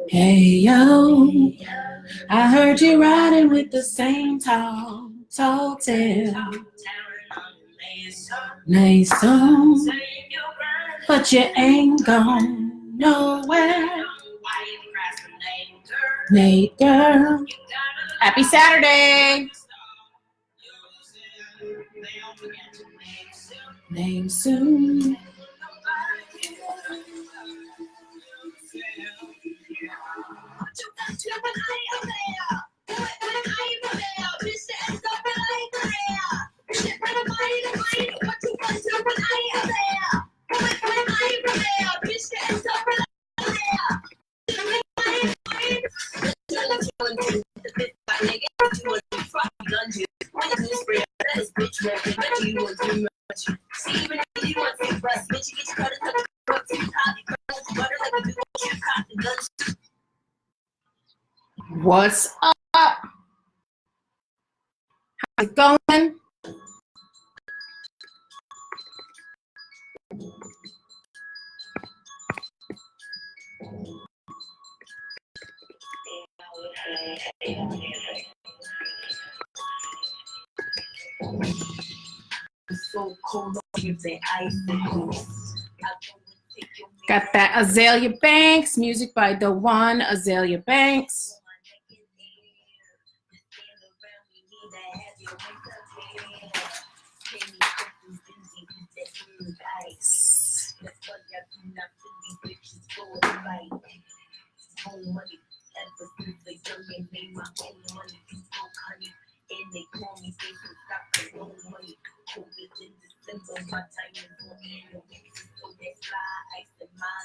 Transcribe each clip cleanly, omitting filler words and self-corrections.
Hey yo, I heard you riding with the same tall tale. Nice song, but you ain't gone nowhere. Nate girl, happy Saturday. Name soon. What's up? How's it going? Got that Azelia Banks, music by the one Azelia Banks.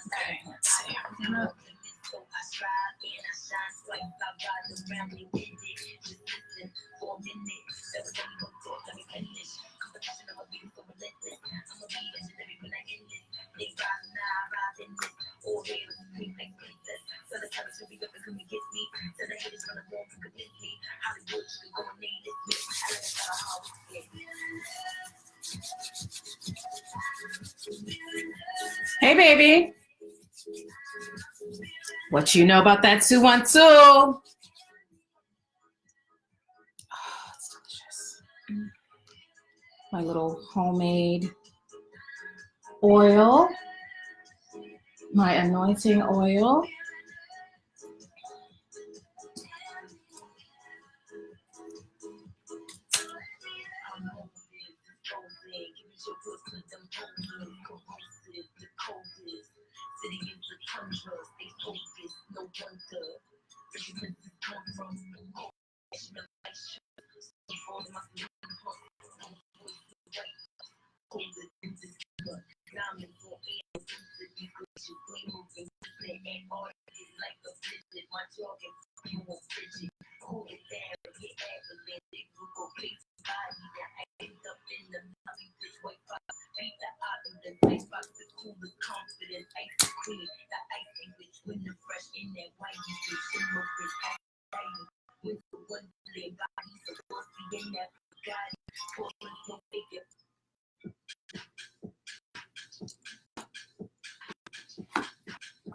Okay, let's see. Hey, baby. What you know about that 212? Oh, it's delicious. My little homemade oil, my anointing oil.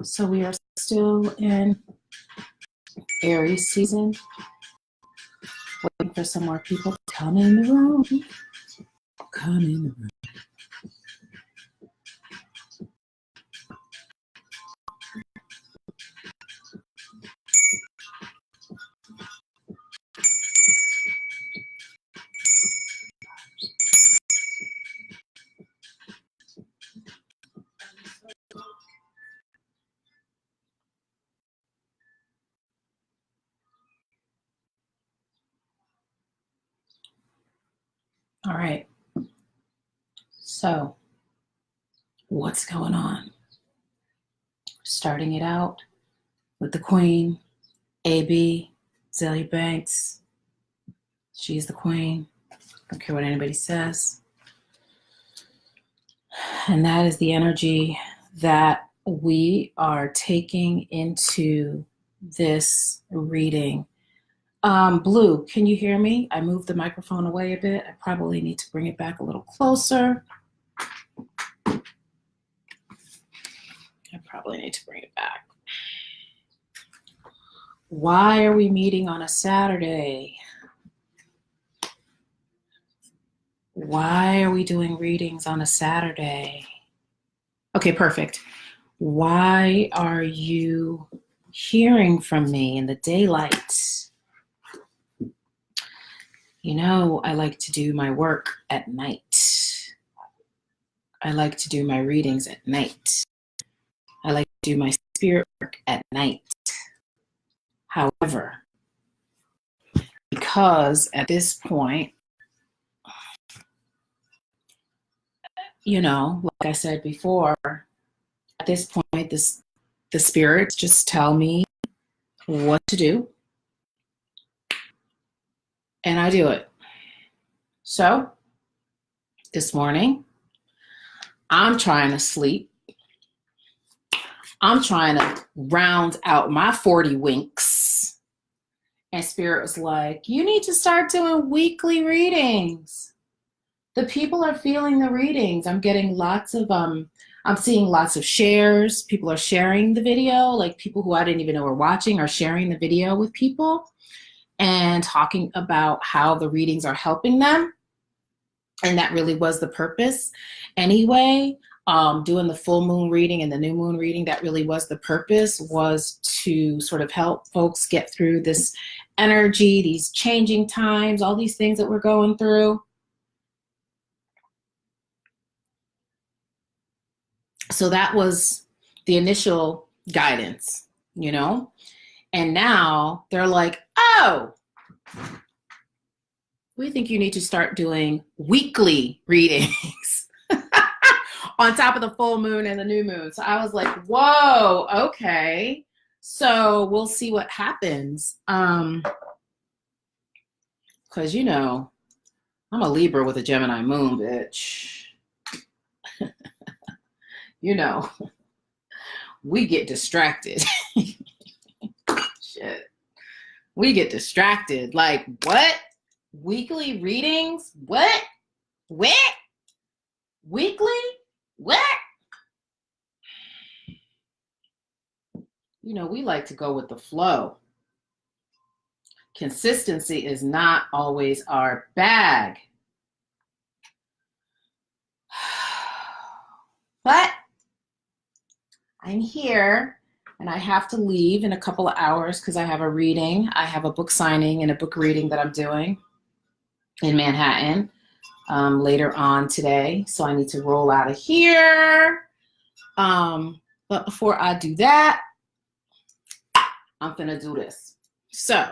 So we are still in Aries season. Waiting for some more people to come in the room. Come in the room. All right. So, what's going on? Starting it out with the Queen, AB, Azelia Banks. She's the Queen. Don't care what anybody says. And that is the energy that we are taking into this reading. Blue, can you hear me? I moved the microphone away a bit. I probably need to bring it back a little closer. I probably need to bring it back. Why are we meeting on a Saturday? Why are we doing readings on a Saturday? Okay, perfect. Why are you hearing from me in the daylight? You know, I like to do my work at night. I like to do my readings at night. I like to do my spirit work at night. However, because at this point, you know, like I said before, at this point, the spirits just tell me what to do, and I do it. So this morning, I'm trying to sleep. I'm trying to round out my 40 winks. And Spirit was like, you need to start doing weekly readings. The people are feeling the readings. I'm getting I'm seeing lots of shares. People are sharing the video, like people who I didn't even know were watching are sharing the video with people and talking about how the readings are helping them. And that really was the purpose anyway. Doing the full moon reading and the new moon reading, that really was the purpose, was to sort of help folks get through this energy, these changing times, all these things that we're going through. So that was the initial guidance, you know? And now they're like, oh, we think you need to start doing weekly readings on top of the full moon and the new moon. So I was like, whoa, okay. So we'll see what happens. Because, you know, I'm a Libra with a Gemini moon, bitch. You know, we get distracted. Shit. We get distracted. Like, what? Weekly readings? What? What? Weekly? What? You know, we like to go with the flow. Consistency is not always our bag. But I'm here and I have to leave in a couple of hours because I have a reading. I have a book signing and a book reading that I'm doing in Manhattan later on today. So I need to roll out of here. But before I do that, I'm gonna do this. So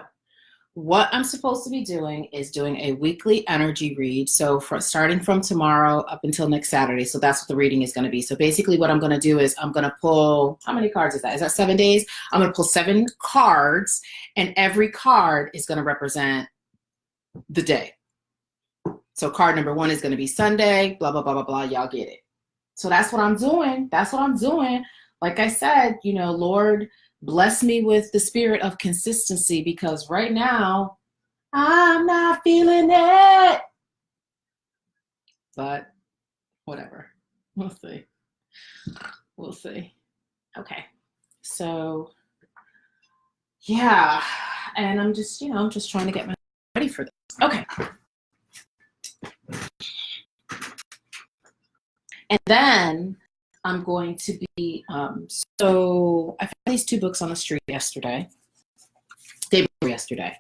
what I'm supposed to be doing is doing a weekly energy read. So starting from tomorrow up until next Saturday. So that's what the reading is going to be. So basically what I'm going to do is I'm going to pull, how many cards is that? Is that 7 days? I'm going to pull 7 cards and every card is going to represent the day. So card number 1 is going to be Sunday, blah, blah, blah, blah, blah. Y'all get it. So that's what I'm doing. That's what I'm doing. Like I said, you know, Lord, bless me with the spirit of consistency because right now I'm not feeling it. But whatever. We'll see. We'll see. Okay. So yeah. And I'm just, you know, I'm just trying to get myself ready for this. Okay. And then I'm going to be, so I found these 2 books on the street yesterday, day before yesterday.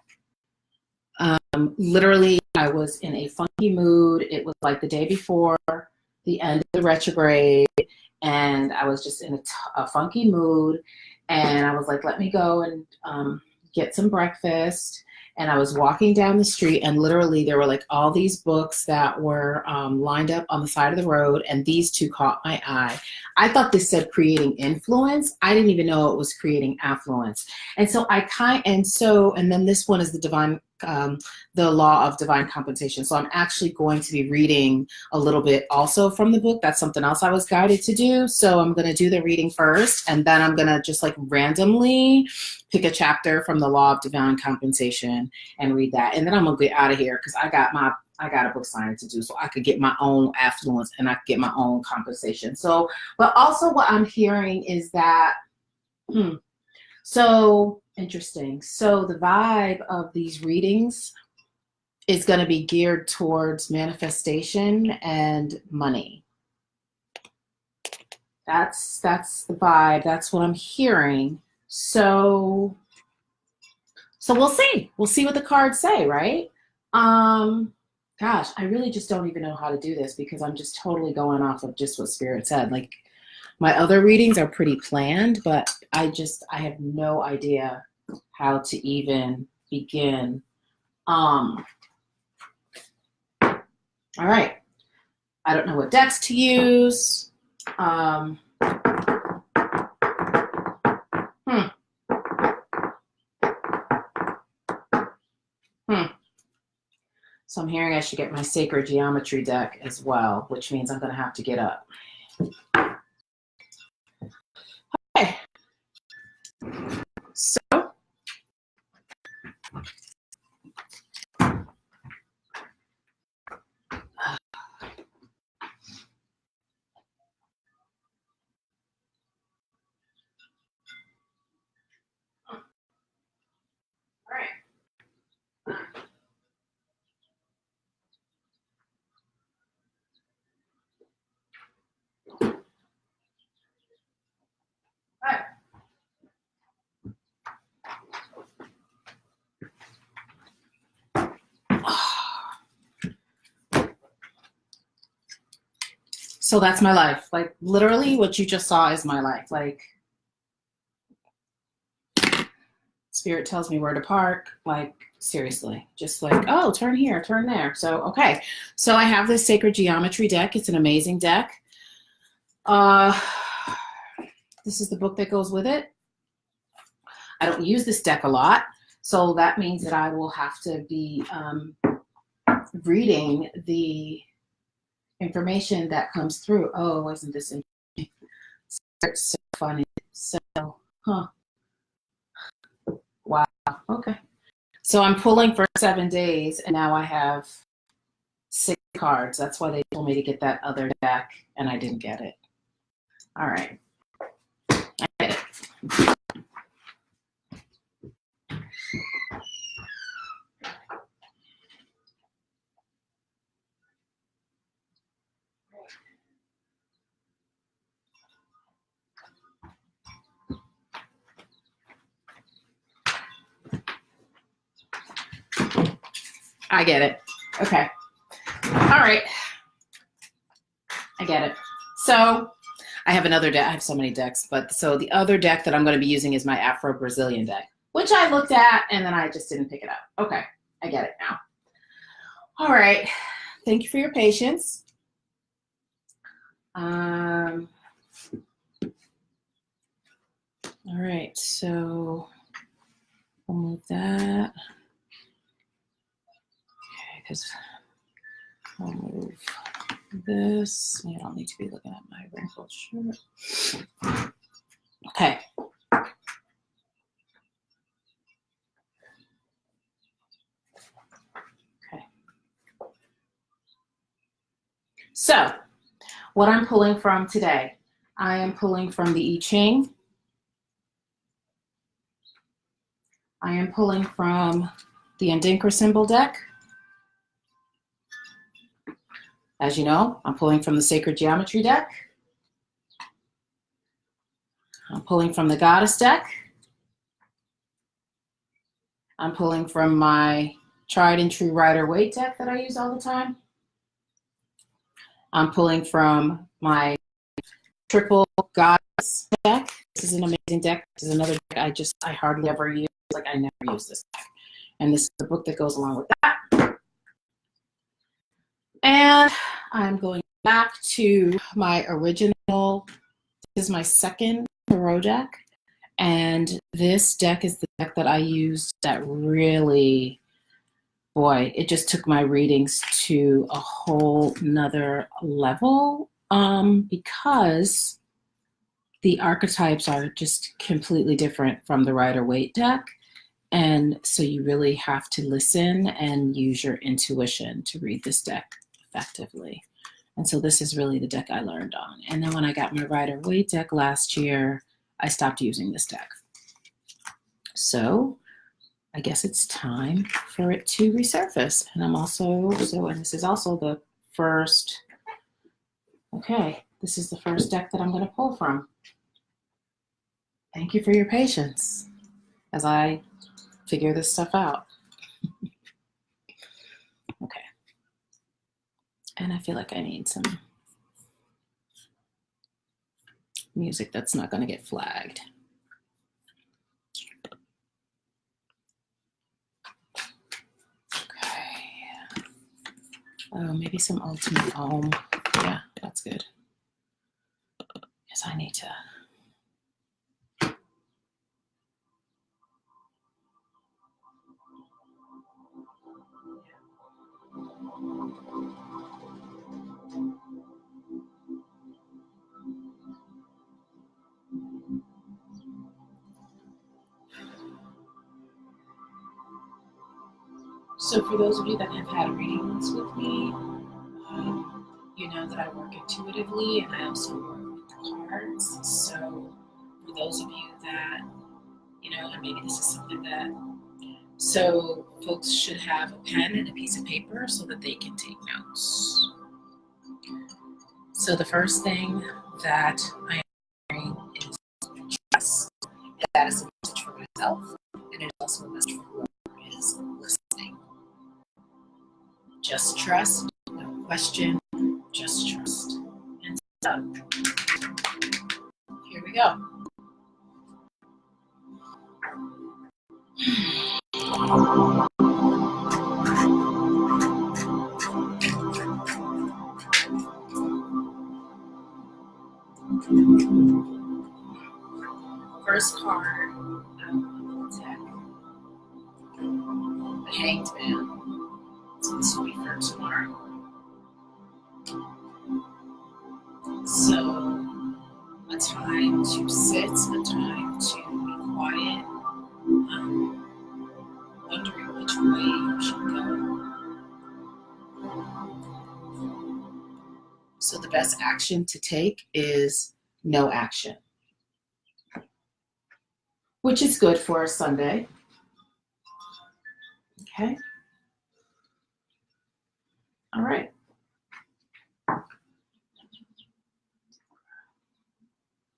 Literally, I was in a funky mood. It was like the day before the end of the retrograde, and I was just in a funky mood, and I was like, let me go and get some breakfast. And I was walking down the street and literally there were like all these books that were lined up on the side of the road, and these 2 caught my eye. I thought this said creating influence. I didn't even know it was creating affluence. And so and then this one is the Divine The Law of Divine Compensation. So I'm actually going to be reading a little bit also from the book. That's something else I was guided to do. So I'm going to do the reading first, and then I'm going to just like randomly pick a chapter from the Law of Divine Compensation and read that. And then I'm going to get out of here because I got a book signing to do, so I could get my own affluence and I could get my own compensation. So, but also what I'm hearing is that, so interesting. So the vibe of these readings is going to be geared towards manifestation and money. That's the vibe. That's what I'm hearing. So we'll see. We'll see what the cards say, right? Gosh, I really just don't even know how to do this because I'm just totally going off of just what Spirit said. Like, my other readings are pretty planned, but I have no idea how to even begin. All right. I don't know what decks to use. So I'm hearing I should get my Sacred Geometry deck as well, which means I'm going to have to get up. Okay. So so that's my life. Like, literally what you just saw is my life. Like, Spirit tells me where to park. Like, seriously, just like, oh, turn here, turn there. So, okay. So I have this Sacred Geometry deck. It's an amazing deck. This is the book that goes with it. I don't use this deck a lot. So that means that I will have to be reading the information that comes through. Oh, isn't this interesting? It's so funny. So, wow. Okay. So I'm pulling for 7 days, and now I have 6 cards. That's why they told me to get that other deck, and I didn't get it. All right. I get it. I get it. Okay. All right. I get it. So I have another deck. I have so many decks, but so the other deck that I'm going to be using is my Afro-Brazilian deck, which I looked at and then I just didn't pick it up. Okay. I get it now. All right. Thank you for your patience. All right. So we'll move that. Because I'll move this. You don't need to be looking at my wrinkled shirt. Okay. Okay. So, what I'm pulling from today, I am pulling from the I Ching. I am pulling from the Adinkra symbol deck. As you know, I'm pulling from the Sacred Geometry deck. I'm pulling from the Goddess deck. I'm pulling from my tried and true Rider-Waite deck that I use all the time. I'm pulling from my triple Goddess deck. This is an amazing deck. This is another deck I hardly ever use. Like, I never use this deck. And this is the book that goes along with that. And I'm going back to my original. This is my second Tarot deck. And this deck is the deck that I used that really boy, it just took my readings to a whole nother level, because the archetypes are just completely different from the Rider-Waite deck. And so you really have to listen and use your intuition to read this deck effectively. And so this is really the deck I learned on. And then when I got my Rider-Waite deck last year, I stopped using this deck. So I guess it's time for it to resurface. And I'm also, and this is also the first, okay, this is the first deck that I'm going to pull from. Thank you for your patience as I figure this stuff out. Okay. And I feel like I need some music that's not going to get flagged. Okay. Oh, maybe some Ultimate Home. Yeah, that's good. Because I need to. So for those of you that have had readings with me, you know that I work intuitively and I also work with the cards. So for those of you that, you know, and maybe this is something that, so folks should have a pen and a piece of paper so that they can take notes. So the first thing that I am hearing is trust. That is a message for myself, and it is also a message for whoever is listening. Just trust, no question, just trust. And so, here we go. First card of the deck, the Hanged Man. So this will be for tomorrow. So a time to sit, a time to be quiet, wondering which way you should go. So the best action to take is no action, which is good for a Sunday. Okay. All right.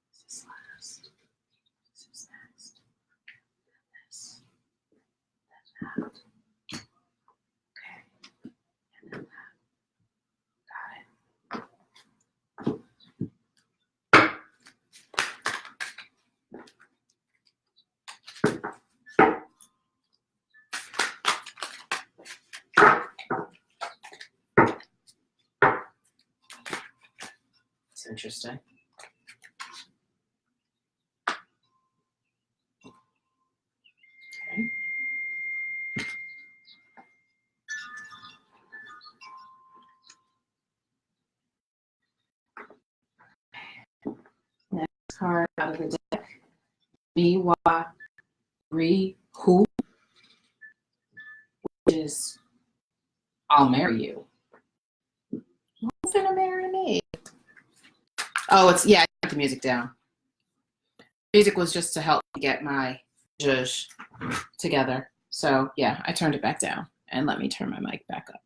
This is last. This is next. This. Then that. Okay. And then that. Got it. It's interesting. Okay. Next card out of the deck, Miwa Ri Hu, which is I'll marry you. Who's gonna marry me? Oh, it's, yeah, I got the music down. Music was just to help me get my zhuzh together. So yeah, I turned it back down, and let me turn my mic back up.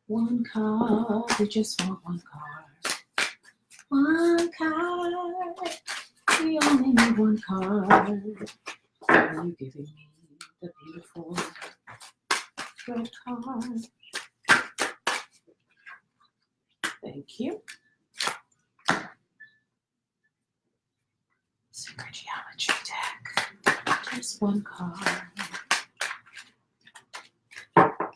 One card, we just want one card. One card, we only need one card. Are you giving me the beautiful red card? Thank you. Sacred Geometry deck. Just one card.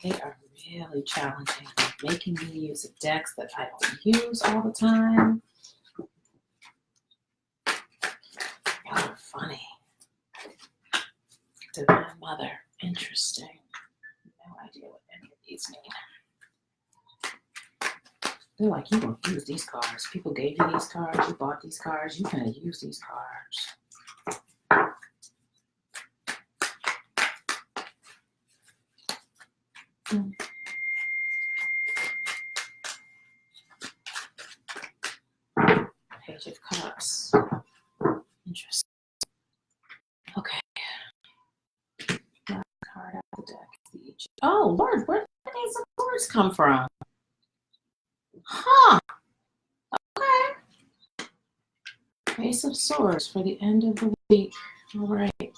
They are really challenging, making me use of decks that I don't use all the time. Y'all are funny. Divine Mother. Interesting. No idea what any of these mean. They're like, you don't use these cards. People gave you these cards. You bought these cards. You can't use these cards. Page of Cups. Interesting. Okay. Last card out the deck. Oh, Lord, where did these swords come from? Huh. Okay. Ace of Swords for the end of the week. All right. Okay.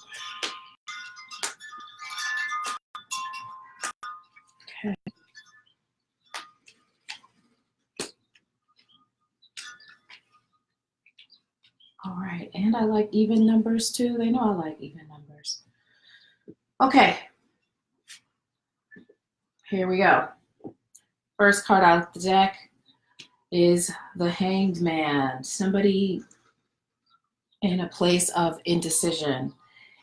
All right. And I like even numbers too. They know I like even numbers. Okay. Here we go. First card out of the deck is the Hanged Man. Somebody in a place of indecision.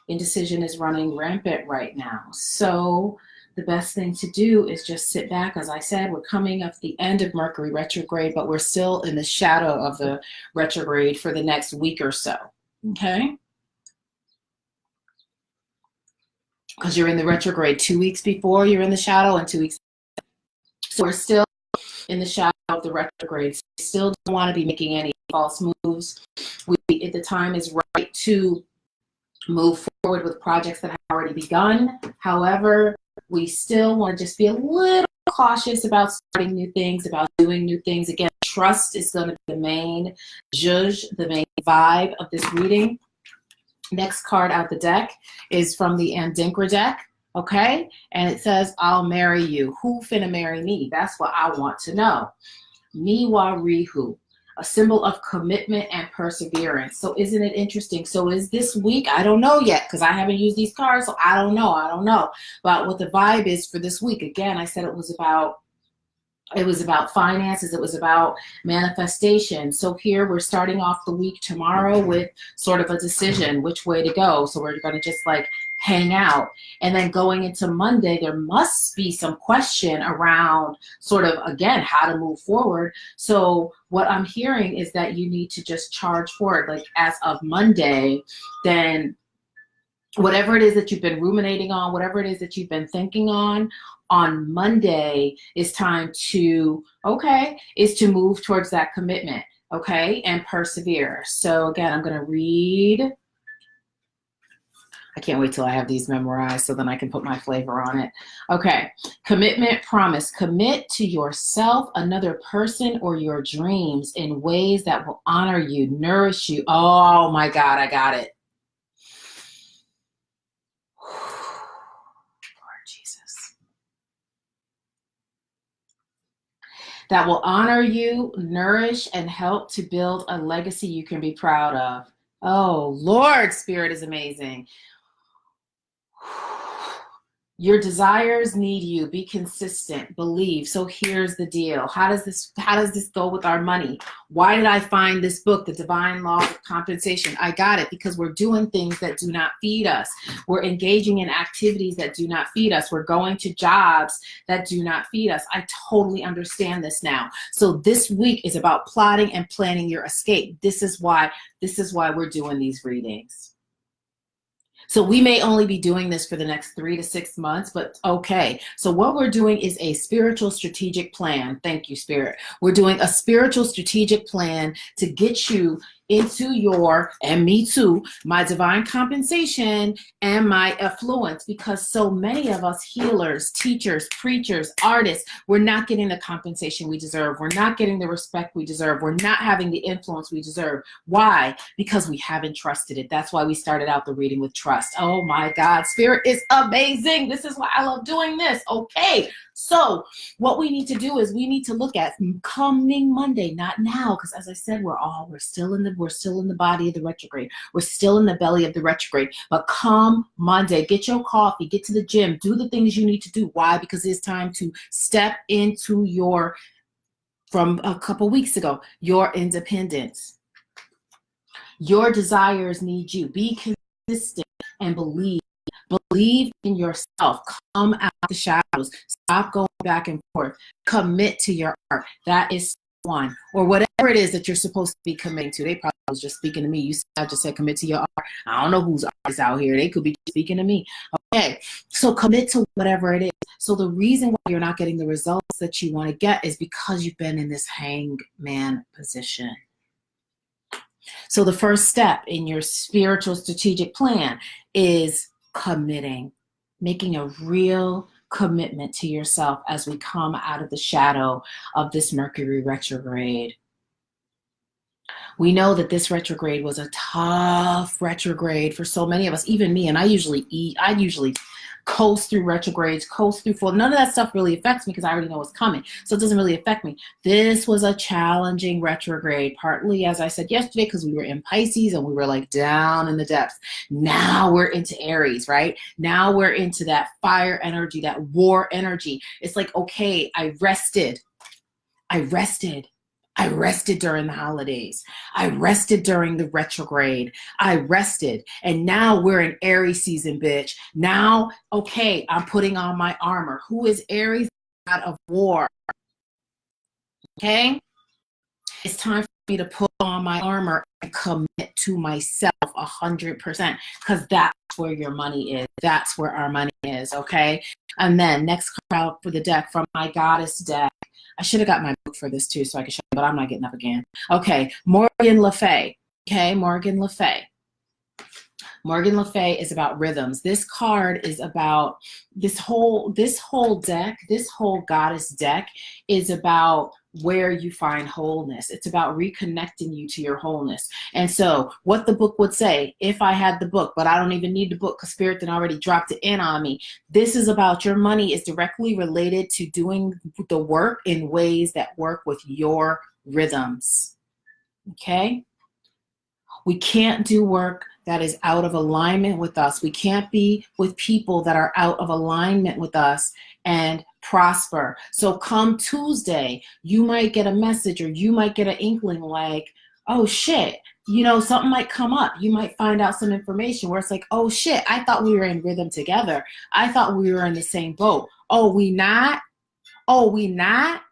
Indecision is running rampant right now. So the best thing to do is just sit back. As I said, we're coming up the end of Mercury retrograde, but we're still in the shadow of the retrograde for the next week or so. Okay? Because you're in the retrograde 2 weeks before you're in the shadow and 2 weeks. So we're still in the shadow of the retrograde. So we still don't want to be making any false moves. The time is right to move forward with projects that have already begun. However, we still want to just be a little cautious about starting new things, about doing new things. Again, trust is going to be the main zhuzh, the main vibe of this reading. Next card out the deck is from the Andinkra deck. Okay, and it says, I'll marry you. Who finna marry me? That's what I want to know. Miwa Rihu, a symbol of commitment and perseverance. So isn't it interesting? So is this week? I don't know yet because I haven't used these cards, so I don't know. But what the vibe is for this week, again, I said it was about finances. It was about manifestation. So here we're starting off the week tomorrow with sort of a decision which way to go. So we're going to just like hang out. And then going into Monday, there must be some question around sort of, again, how to move forward. So what I'm hearing is that you need to just charge forward. Like as of Monday, then whatever it is that you've been ruminating on, whatever it is that you've been thinking on Monday is time to, is to move towards that commitment, and persevere. So again, I'm going to read. I can't wait till I have these memorized so then I can put my flavor on it. Okay, commitment, promise. Commit to yourself, another person, or your dreams in ways that will honor you, nourish you. Oh my God, I got it. That will honor you, nourish, and help to build a legacy you can be proud of. Oh, Lord, Spirit is amazing. Your desires need you. Be consistent. Believe. So here's the deal. How does this go with our money? Why did I find this book, The Divine Law of Compensation? I got it because we're doing things that do not feed us. We're engaging in activities that do not feed us. We're going to jobs that do not feed us. I totally understand this now. So this week is about plotting and planning your escape. This is why we're doing these readings. So we may only be doing this for the next 3 to 6 months, but okay. So what we're doing is a spiritual strategic plan. Thank you, Spirit. We're doing a spiritual strategic plan to get you into your, and me too, my divine compensation and my affluence, because so many of us healers, teachers, preachers, artists, we're not getting the compensation we deserve. We're not getting the respect we deserve. We're not having the influence we deserve. Why? Because we haven't trusted it. That's why we started out the reading with trust. Oh my God, Spirit is amazing. This is why I love doing this. Okay, So what we need to do is we need to look at coming Monday, not now, because as I said, we're still in the body of the retrograde. We're still in the belly of the retrograde. But come Monday, get your coffee, get to the gym, do the things you need to do. Why? Because it's time to step into from a couple weeks ago, your independence. Your desires need you. Be consistent and believe. Believe in yourself. Come out the shadows. Stop going back and forth. Commit to your art. That is one. Or whatever it is that you're supposed to be committing to. They probably was just speaking to me. I just said commit to your art. I don't know whose art is out here. They could be speaking to me. Okay. So commit to whatever it is. So the reason why you're not getting the results that you want to get is because you've been in this hangman position. So the first step in your spiritual strategic plan is committing, making a real commitment to yourself as we come out of the shadow of this Mercury retrograde. We know that this retrograde was a tough retrograde for so many of us, even me, and I usually coast through retrogrades, coast through full. None of that stuff really affects me because I already know what's coming. So it doesn't really affect me. This was a challenging retrograde, partly, as I said yesterday, because we were in Pisces and we were like down in the depths. Now we're into Aries, right? Now we're into that fire energy, that war energy. It's like, okay, I rested during the holidays. I rested during the retrograde. I rested. And now we're in Aries season, bitch. Now, okay, I'm putting on my armor. Who is Aries? God of war. Okay? It's time for me to put on my armor and commit to myself 100%, because that's where your money is. That's where our money is, okay? And then next card out for the deck from my goddess deck. I should have got my book for this too so I could show you, but I'm not getting up again. Okay, Morgan Le Fay. Okay, Morgan Le Fay. Morgan Le Fay is about rhythms. This card is about this whole deck, this whole goddess deck is about where you find wholeness. It's about reconnecting you to your wholeness. And so what the book would say, if I had the book, but I don't even need the book because Spirit then already dropped it in on me. This is about your money is directly related to doing the work in ways that work with your rhythms. Okay? We can't do work that is out of alignment with us. We can't be with people that are out of alignment with us and prosper. So come Tuesday, you might get a message or you might get an inkling like, oh shit, something might come up. You might find out some information where it's like, oh shit, I thought we were in rhythm together. I thought we were in the same boat. Oh, we not? Oh, we not?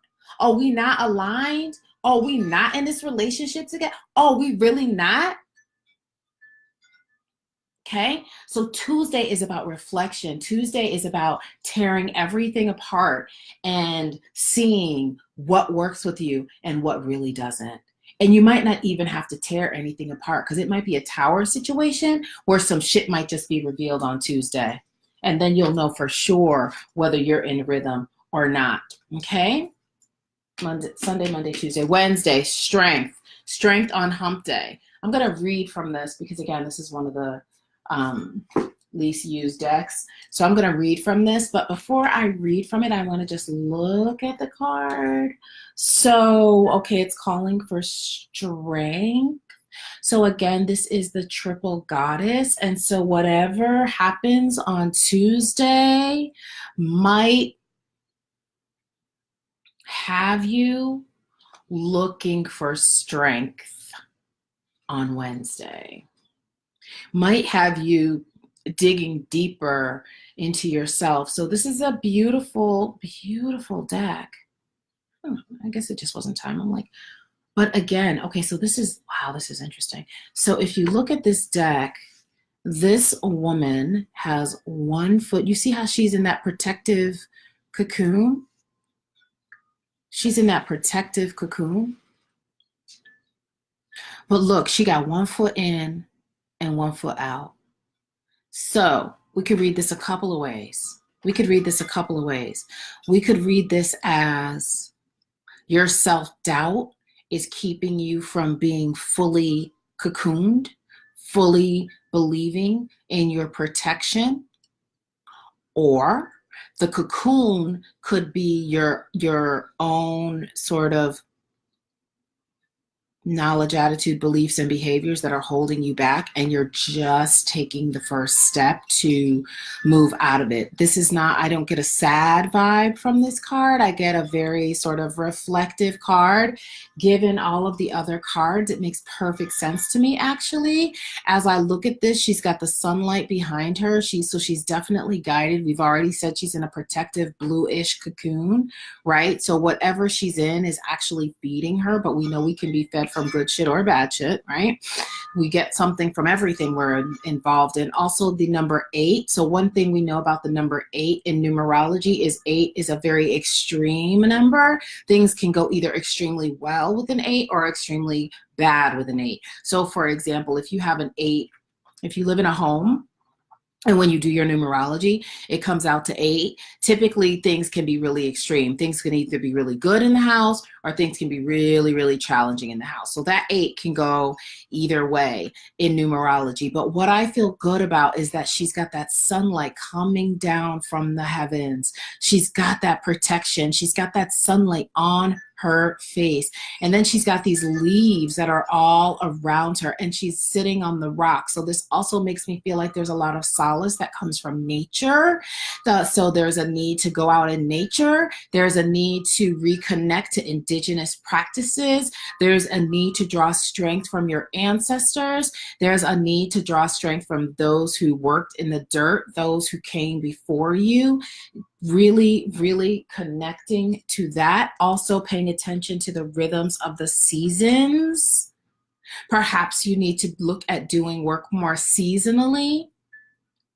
Oh, we not aligned? Oh, we not in this relationship together? Oh, we really not? Okay, so Tuesday is about reflection. Tuesday is about tearing everything apart and seeing what works with you and what really doesn't. And you might not even have to tear anything apart because it might be a tower situation where some shit might just be revealed on Tuesday. And then you'll know for sure whether you're in rhythm or not. Okay? Sunday, Monday, Tuesday, Wednesday, strength. Strength on hump day. I'm going to read from this because, again, this is one of the least used decks. So I'm going to read from this, but before I read from it, I want to just look at the card. So, okay, it's calling for strength. So again, this is the triple goddess. And so whatever happens on Tuesday might have you looking for strength on Wednesday. Might have you digging deeper into yourself. So this is a beautiful, beautiful deck. I guess it just wasn't time. I'm like, but again, okay, so this is, wow, this is interesting. So if you look at this deck, this woman has one foot. You see how she's in that protective cocoon? She's in that protective cocoon. But look, she got one foot in and one foot out. So we could read this a couple of ways. We could read this as your self-doubt is keeping you from being fully cocooned, fully believing in your protection. Or The cocoon could be your own sort of knowledge, attitude, beliefs, and behaviors that are holding you back, and you're just taking the first step to move out of it. This is not, I don't get a sad vibe from this card. I get a very sort of reflective card. Given all of the other cards, it makes perfect sense to me, actually. As I look at this, she's got the sunlight behind her. So she's definitely guided. We've already said she's in a protective bluish cocoon, right? So whatever she's in is actually feeding her, but we know we can be fed from good shit or bad shit, right? We get something from everything we're involved in. Also the number 8. So one thing we know about the number 8 in numerology is 8 is a very extreme number. Things can go either extremely well with an 8 or extremely bad with an 8. So for example, if you have an 8, if you live in a home, and when you do your numerology, it comes out to 8. Typically, things can be really extreme. Things can either be really good in the house or things can be really, really challenging in the house. So that 8 can go either way in numerology. But what I feel good about is that she's got that sunlight coming down from the heavens. She's got that protection. She's got that sunlight on her face. And then she's got these leaves that are all around her, and she's sitting on the rock. So this also makes me feel like there's a lot of solace that comes from nature. So there's a need to go out in nature. There's a need to reconnect to indigenous practices. There's a need to draw strength from your ancestors. There's a need to draw strength from those who worked in the dirt, those who came before you. Really, really connecting to that. Also paying attention to the rhythms of the seasons. Perhaps you need to look at doing work more seasonally.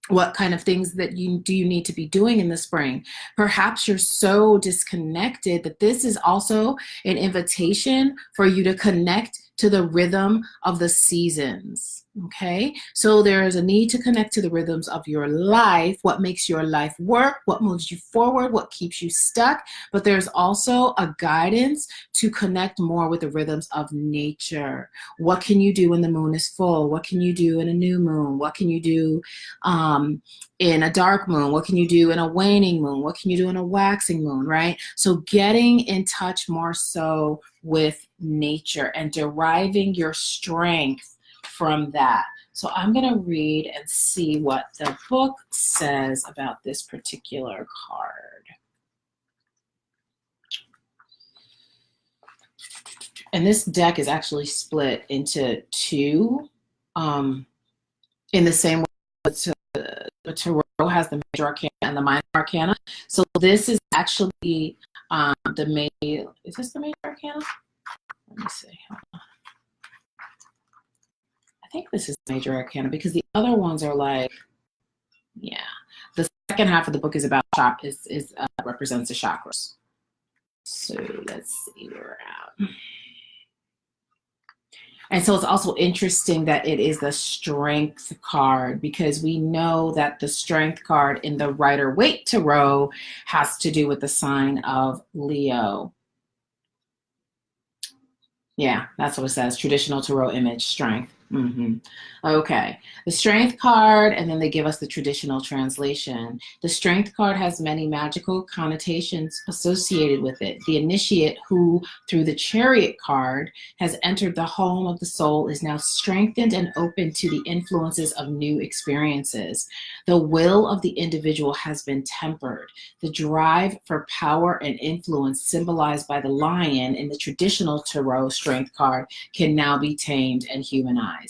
What kind of things that you need to be doing in the spring? Perhaps you're so disconnected that this is also an invitation for you to connect to the rhythm of the seasons. Okay, so there is a need to connect to the rhythms of your life, what makes your life work, what moves you forward, what keeps you stuck. But there's also a guidance to connect more with the rhythms of nature. What can you do when the moon is full? What can you do in a new moon? What can you do in a dark moon? What can you do in a waning moon? What can you do in a waxing moon, right? So getting in touch more so with nature and deriving your strength from that. So I'm going to read and see what the book says about this particular card. And this deck is actually split into 2 in the same way the tarot has the major arcana and the minor arcana. So this is actually the major, is this the major arcana? Let me see. I think this is major arcana because the other ones are like, yeah. The second half of the book is about represents the chakras. So let's see where we're at. And so it's also interesting that it is the strength card, because we know that the strength card in the Rider-Waite Tarot has to do with the sign of Leo. Yeah, that's what it says. Traditional tarot image, strength. Okay, the strength card, and then they give us the traditional translation. The strength card has many magical connotations associated with it. The initiate who, through the chariot card, has entered the home of the soul is now strengthened and open to the influences of new experiences. The will of the individual has been tempered. The drive for power and influence symbolized by the lion in the traditional tarot strength card can now be tamed and humanized.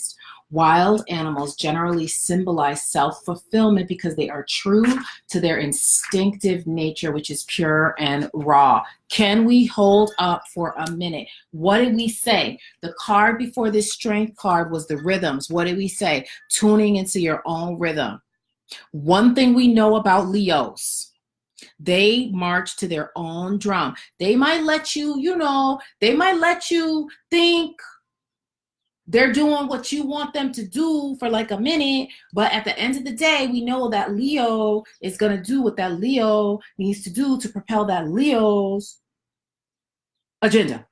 Wild animals generally symbolize self-fulfillment because they are true to their instinctive nature, which is pure and raw. Can we hold up for a minute? What did we say? The card before this strength card was the rhythms. What did we say? Tuning into your own rhythm. One thing we know about Leos, they march to their own drum. They might let you, they might let you think they're doing what you want them to do for like a minute, but at the end of the day, we know that Leo is going to do what that Leo needs to do to propel that Leo's agenda.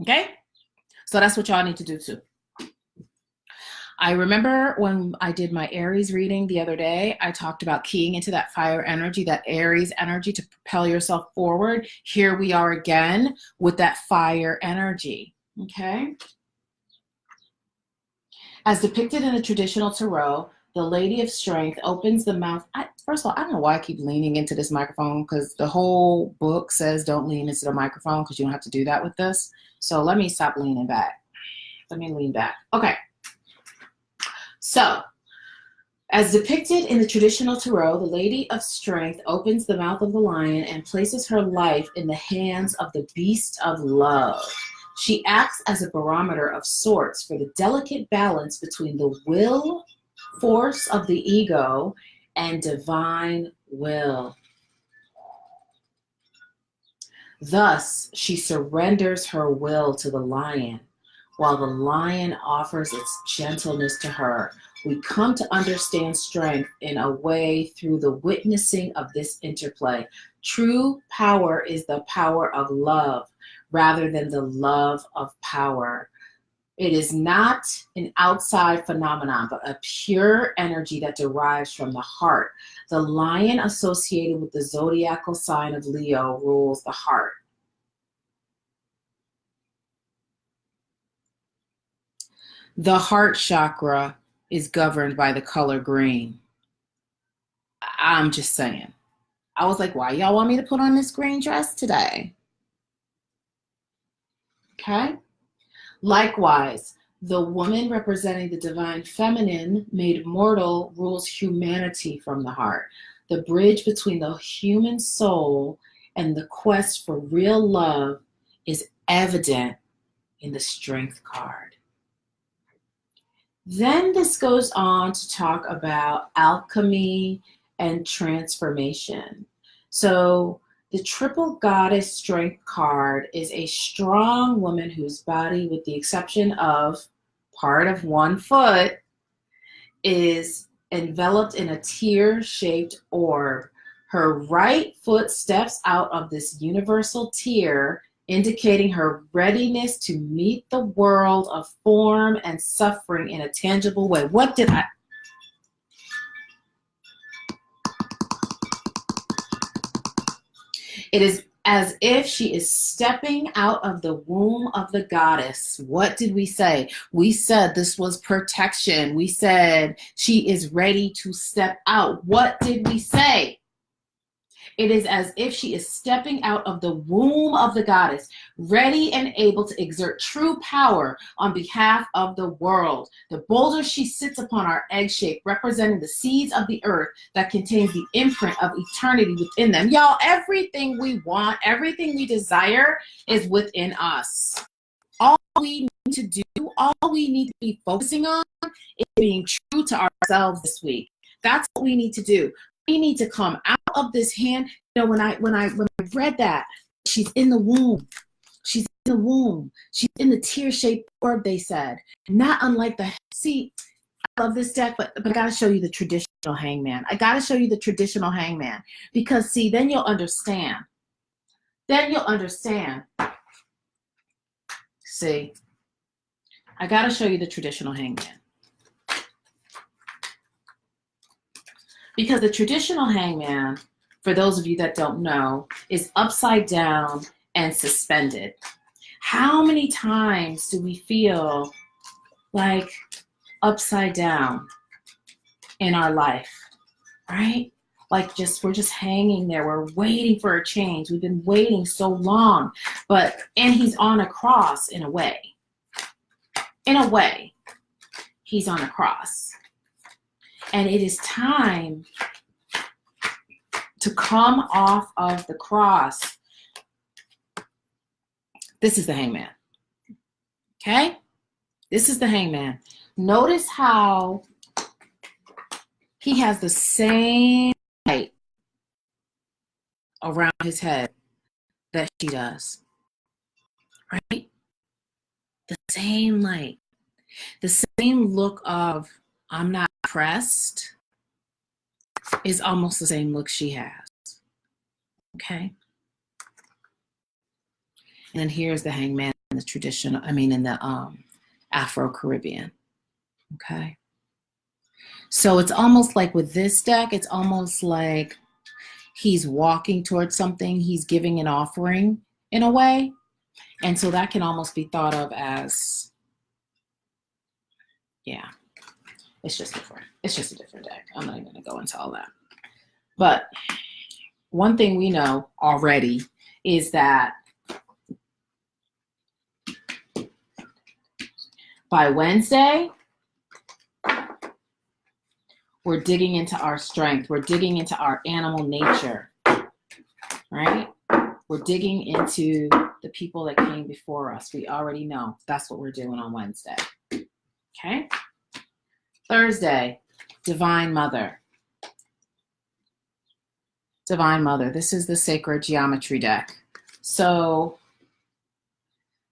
Okay? So that's what y'all need to do too. I remember when I did my Aries reading the other day, I talked about keying into that fire energy, that Aries energy to propel yourself forward. Here we are again with that fire energy, okay? As depicted in the traditional tarot, the Lady of Strength opens the mouth. First of all, I don't know why I keep leaning into this microphone, because the whole book says don't lean into the microphone because you don't have to do that with this. So let me stop leaning back. Let me lean back. Okay. So, as depicted in the traditional tarot, the Lady of Strength opens the mouth of the lion and places her life in the hands of the beast of love. She acts as a barometer of sorts for the delicate balance between the will force of the ego and divine will. Thus, she surrenders her will to the lion, while the lion offers its gentleness to her. We come to understand strength in a way through the witnessing of this interplay. True power is the power of love rather than the love of power. It is not an outside phenomenon, but a pure energy that derives from the heart. The lion associated with the zodiacal sign of Leo rules the heart. The heart chakra is governed by the color green. I'm just saying. I was like, why y'all want me to put on this green dress today? Okay. Likewise, the woman representing the divine feminine made mortal rules humanity from the heart. The bridge between the human soul and the quest for real love is evident in the Strength card. Then this goes on to talk about alchemy and transformation. So the triple goddess strength card is a strong woman whose body, with the exception of part of one foot, is enveloped in a tear-shaped orb. Her right foot steps out of this universal tear, indicating her readiness to meet the world of form and suffering in a tangible way. It is as if she is stepping out of the womb of the goddess. What did we say? We said this was protection. We said she is ready to step out. What did we say? It is as if she is stepping out of the womb of the goddess, ready and able to exert true power on behalf of the world. The boulder she sits upon are egg shape, representing the seeds of the earth that contains the imprint of eternity within them. Y'all, everything we want, everything we desire is within us. All we need to do, all we need to be focusing on is being true to ourselves this week. That's what we need to do. We need to come out of this hand. You know, when I read that, she's in the womb. She's in the womb. She's in the tear-shaped orb, they said. Not unlike see, I love this deck, but I gotta show you the traditional hangman. I gotta show you the traditional hangman. Because see, then you'll understand. Then you'll understand. See, I gotta show you the traditional hangman. Because the traditional hangman, for those of you that don't know, is upside down and suspended. How many times do we feel like upside down in our life, right? Like we're just hanging there. We're waiting for a change. We've been waiting so long, and he's on a cross in a way. In a way, he's on a cross. And it is time to come off of the cross. This is the hangman. Okay? This is the hangman. Notice how he has the same light around his head that she does. Right? The same light. The same look of, I'm not pressed, is almost the same look she has. Okay? And then here's the hangman in the traditional, in the Afro-Caribbean. Okay. So it's almost like with this deck, it's almost like he's walking towards something. He's giving an offering in a way. And so that can almost be thought of as, yeah, it's just different. It's just a different deck. I'm not even going to go into all that. But one thing we know already is that by Wednesday, we're digging into our strength. We're digging into our animal nature, right? We're digging into the people that came before us. We already know that's what we're doing on Wednesday. Okay? Thursday, Divine Mother. Divine Mother. This is the Sacred Geometry deck. So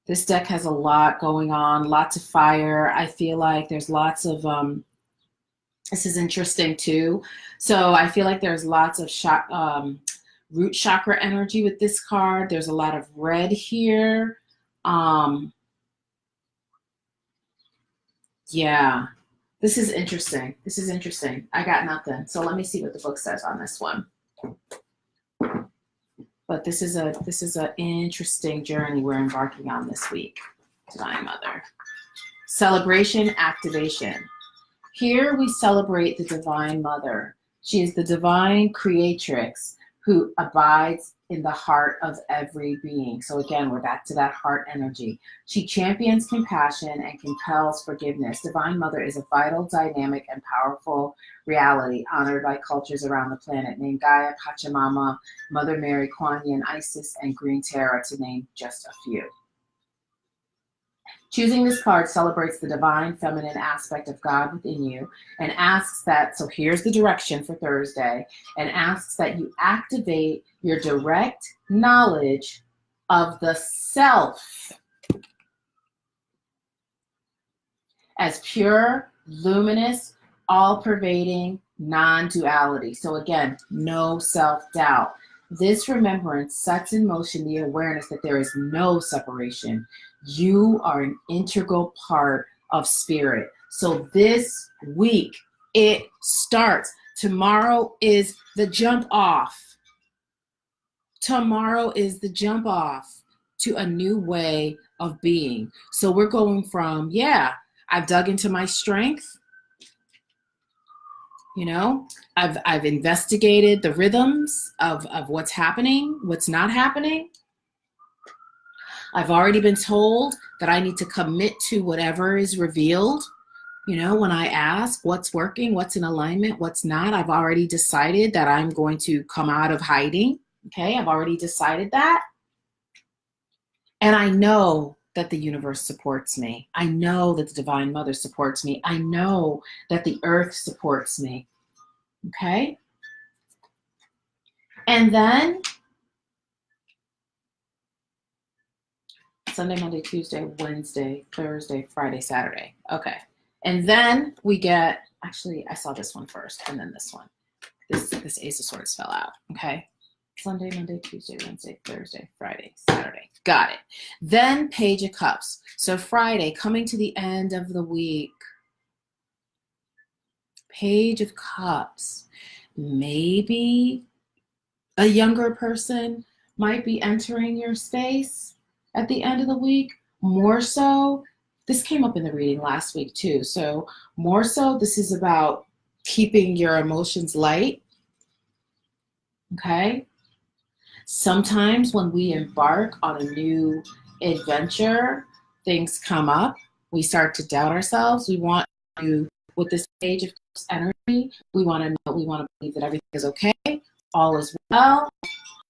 this deck has a lot going on, lots of fire. I feel like there's lots of, this is interesting too. So I feel like there's lots of root chakra energy with this card. There's a lot of red here. Yeah, this is interesting. This is interesting. I got nothing. So let me see what the book says on this one. But this is an interesting journey we're embarking on this week. Divine Mother. Celebration, activation. Here we celebrate the Divine Mother. She is the divine creatrix who abides in the heart of every being. So again, we're back to that heart energy. She champions compassion and compels forgiveness. Divine Mother is a vital, dynamic, and powerful reality honored by cultures around the planet, named Gaia, Pachamama, Mother Mary, Kuan Yin, Isis, and Green Terra, to name just a few. Choosing this card celebrates the divine feminine aspect of God within you and asks that, so here's the direction for Thursday, and asks that you activate your direct knowledge of the self as pure, luminous, all-pervading non-duality. So again, no self-doubt. This remembrance sets in motion the awareness that there is no separation. You are an integral part of spirit. So this week, it starts. Tomorrow is the jump off. Tomorrow is the jump off to a new way of being. So we're going from, yeah, I've dug into my strength. You know, I've investigated the rhythms of what's happening, what's not happening. I've already been told that I need to commit to whatever is revealed. You know, when I ask what's working, what's in alignment, what's not, I've already decided that I'm going to come out of hiding. Okay, I've already decided that. And I know that the universe supports me. I know that the Divine Mother supports me. I know that the earth supports me. Okay? And then Sunday, Monday, Tuesday, Wednesday, Thursday, Friday, Saturday. Okay. And then we get, actually, I saw this one first and then this one. This Ace of Swords fell out. Okay. Sunday, Monday, Tuesday, Wednesday, Thursday, Friday, Saturday. Got it. Then Page of Cups. So Friday, coming to the end of the week. Page of Cups. Maybe a younger person might be entering your space at the end of the week. More so, this came up in the reading last week too. So more so, this is about keeping your emotions light. Okay. Sometimes when we embark on a new adventure, things come up. We start to doubt ourselves. We want to, with this Page of Cups energy, we want to know, we want to believe that everything is okay. All is well.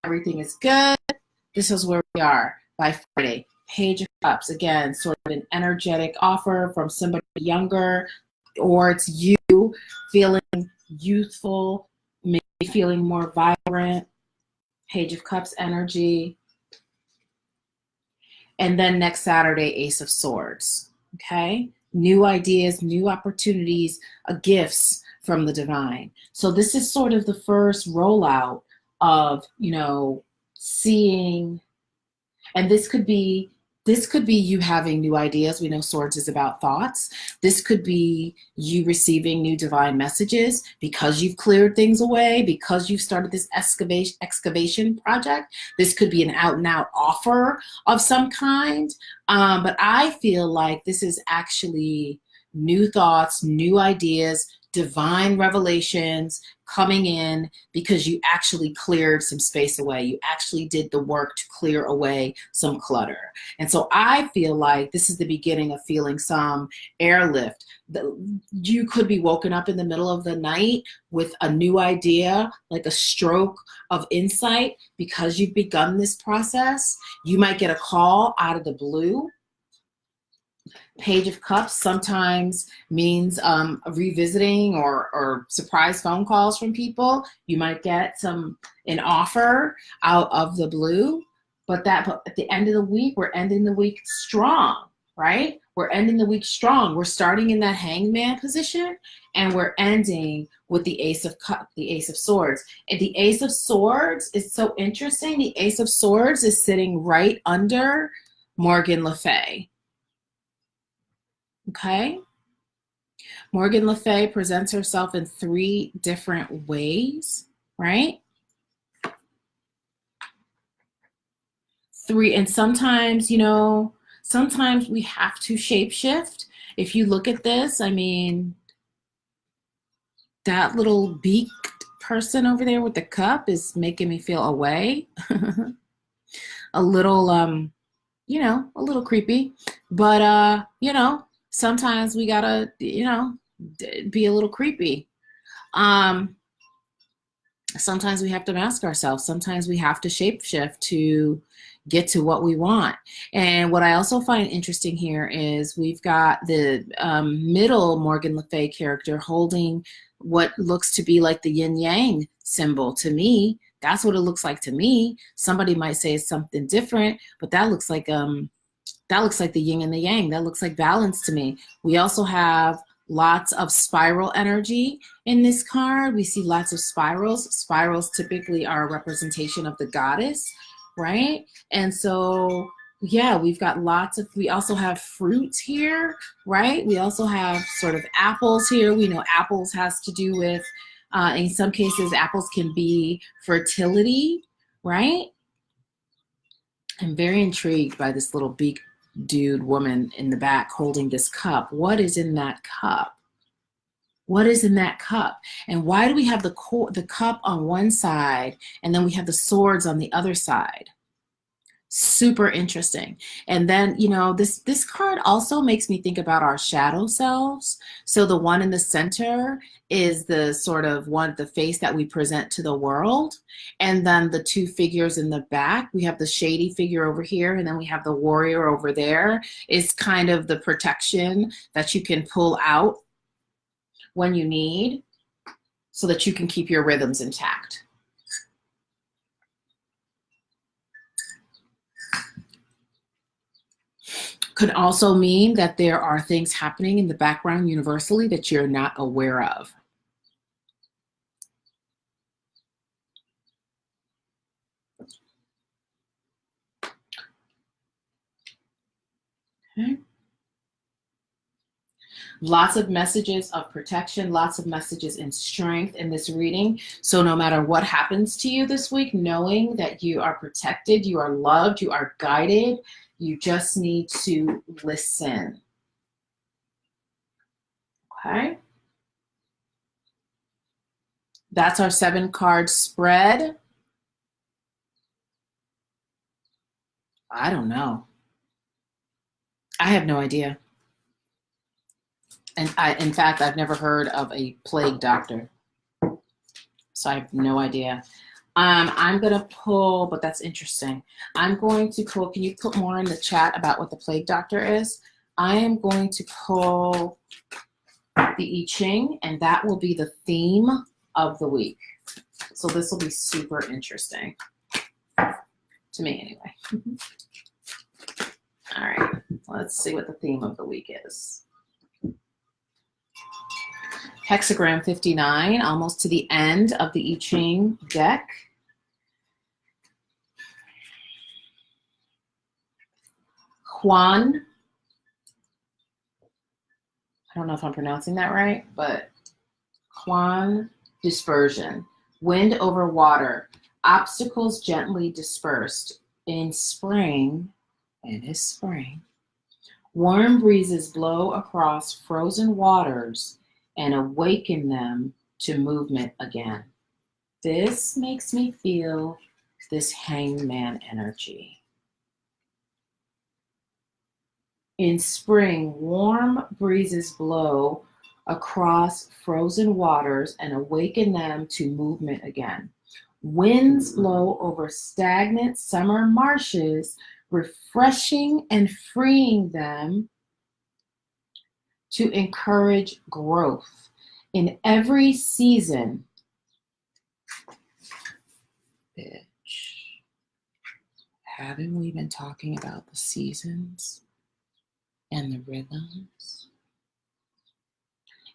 Everything is good. This is where we are by Friday. Page of Cups, again, sort of an energetic offer from somebody younger, or it's you feeling youthful, maybe feeling more vibrant. Page of Cups energy. And then next Saturday, Ace of Swords. Okay? New ideas, new opportunities, gifts from the divine. So this is sort of the first rollout of, you know, seeing, and this could be This could be you having new ideas. We know swords is about thoughts. This could be you receiving new divine messages because you've cleared things away, because you've started this excavation project. This could be an out and out offer of some kind. But I feel like this is actually new thoughts, new ideas, divine revelations coming in because you actually cleared some space away. You actually did the work to clear away some clutter. And so I feel like this is the beginning of feeling some airlift. You could be woken up in the middle of the night with a new idea, like a stroke of insight, because you've begun this process. You might get a call out of the blue. Page of Cups sometimes means revisiting or surprise phone calls from people. You might get an offer out of the blue, but at the end of the week, we're ending the week strong, right? We're ending the week strong. We're starting in that hangman position, and we're ending with the Ace of Cups, the Ace of Swords. And the Ace of Swords is so interesting. The Ace of Swords is sitting right under Morgan Le Fay. Okay. Morgan Le Fay presents herself in 3 different ways, right? 3, and sometimes, sometimes we have to shapeshift. If you look at this, I mean, that little beaked person over there with the cup is making me feel away. A little, a little creepy, but, sometimes we gotta, be a little creepy. Sometimes we have to mask ourselves. Sometimes we have to shapeshift to get to what we want. And what I also find interesting here is we've got the middle Morgan Le Fay character holding what looks to be like the yin yang symbol. To me, that's what it looks like to me. Somebody might say it's something different, but that looks like the yin and the yang. That looks like balance to me. We also have lots of spiral energy in this card. We see lots of spirals. Spirals typically are a representation of the goddess, right? And so, yeah, we've got we also have fruits here, right? We also have sort of apples here. We know apples has to do with, in some cases, apples can be fertility, right? I'm very intrigued by this little beak woman in the back holding this cup. What is in that cup? What is in that cup? And why do we have the cup on one side and then we have the swords on the other side? Super interesting. And then, this card also makes me think about our shadow selves. So the one in the center is the sort of the face that we present to the world. And then the 2 figures in the back, we have the shady figure over here, and then we have the warrior over there, is kind of the protection that you can pull out when you need so that you can keep your rhythms intact. Could also mean that there are things happening in the background universally that you're not aware of. Okay. Lots of messages of protection, lots of messages in strength in this reading. So no matter what happens to you this week, knowing that you are protected, you are loved, you are guided, you just need to listen. Okay. That's our 7-card spread. I don't know. I have no idea. And in fact, I've never heard of a plague doctor. So I have no idea. I'm going to pull, but that's interesting. I'm going to pull, can you put more in the chat about what the plague doctor is? I am going to pull the I Ching, and that will be the theme of the week. So this will be super interesting. To me, anyway. All right, let's see what the theme of the week is. Hexagram 59, almost to the end of the I Ching deck. Quan, I don't know if I'm pronouncing that right, but Quan dispersion. Wind over water. Obstacles gently dispersed. In spring, it is spring, warm breezes blow across frozen waters and awaken them to movement again. This makes me feel this hangman energy. In spring, warm breezes blow across frozen waters and awaken them to movement again. Winds blow over stagnant summer marshes, refreshing and freeing them to encourage growth. In every season, bitch, haven't we been talking about the seasons and the rhythms?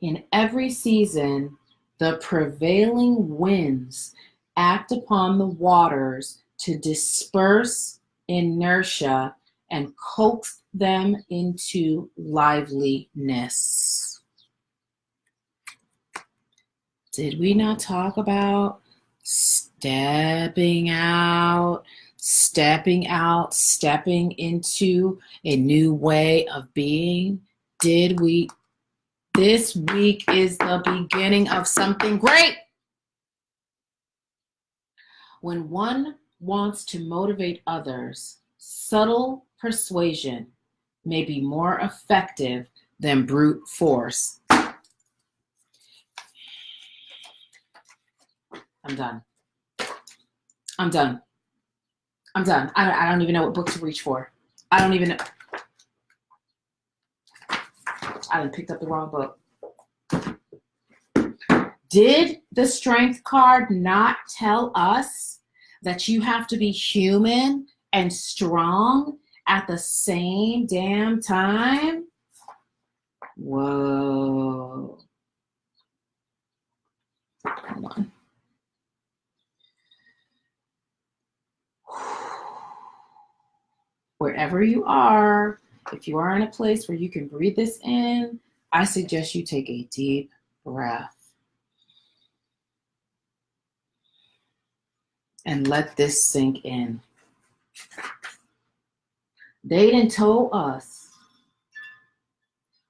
In every season, the prevailing winds act upon the waters to disperse inertia and coax them into liveliness. Did we not talk about stepping out, stepping into a new way of being? Did we? This week is the beginning of something great. When one wants to motivate others, subtle persuasion may be more effective than brute force. I'm done. I don't even know what book to reach for. I don't even know. I done picked up the wrong book. Did the strength card not tell us that you have to be human and strong at the same damn time? Whoa. Hold on. Wherever you are, if you are in a place where you can breathe this in, I suggest you take a deep breath and let this sink in. They done told us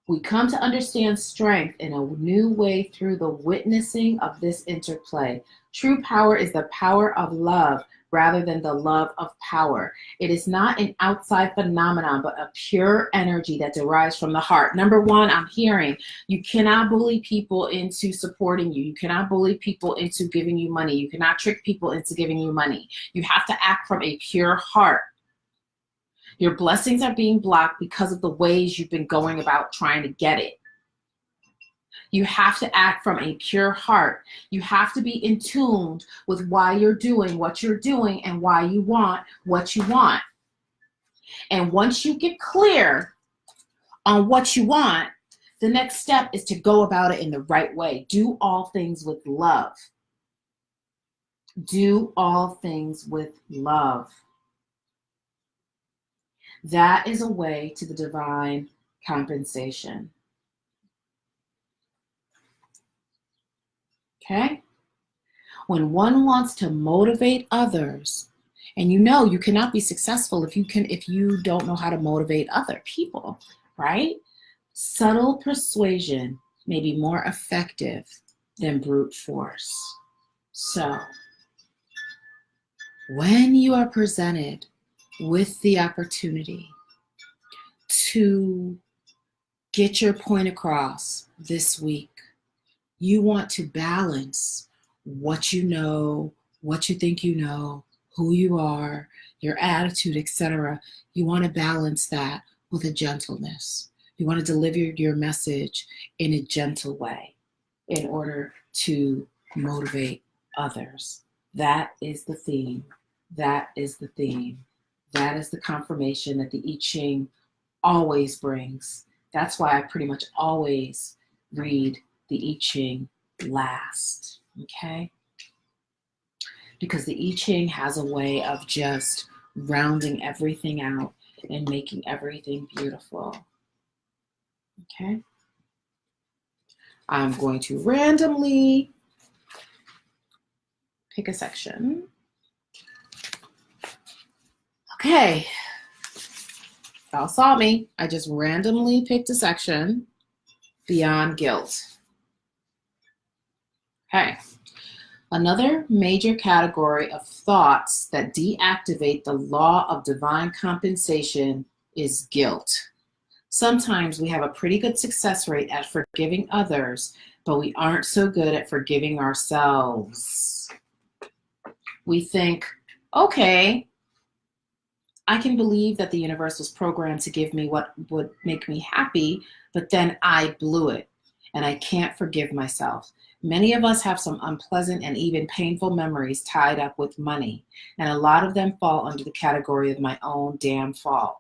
we come to understand strength in a new way through the witnessing of this interplay. True power is the power of love rather than the love of power. It is not an outside phenomenon, but a pure energy that derives from the heart. Number one, I'm hearing you cannot bully people into supporting you. You cannot bully people into giving you money. You cannot trick people into giving you money. You have to act from a pure heart. Your blessings are being blocked because of the ways you've been going about trying to get it. You have to act from a pure heart. You have to be in tune with why you're doing what you're doing and why you want what you want. And once you get clear on what you want, the next step is to go about it in the right way. Do all things with love. Do all things with love. That is a way to the divine compensation. Okay? When one wants to motivate others, and you cannot be successful if you don't know how to motivate other people, right? Subtle persuasion may be more effective than brute force. So, when you are presented with the opportunity to get your point across this week, you want to balance what you know, what you think you know, who you are, your attitude, etc. You want to balance that with a gentleness. You want to deliver your message in a gentle way in order to motivate others. That is the theme. That is the theme. That is the confirmation that the I Ching always brings. That's why I pretty much always read the I Ching last, okay? Because the I Ching has a way of just rounding everything out and making everything beautiful. Okay. I'm going to randomly pick a section. Okay. Y'all saw me. I just randomly picked a section, beyond guilt. Okay. Another major category of thoughts that deactivate the law of divine compensation is guilt. Sometimes we have a pretty good success rate at forgiving others, but we aren't so good at forgiving ourselves. We think, okay, I can believe that the universe was programmed to give me what would make me happy, but then I blew it, and I can't forgive myself. Many of us have some unpleasant and even painful memories tied up with money, and a lot of them fall under the category of my own damn fault.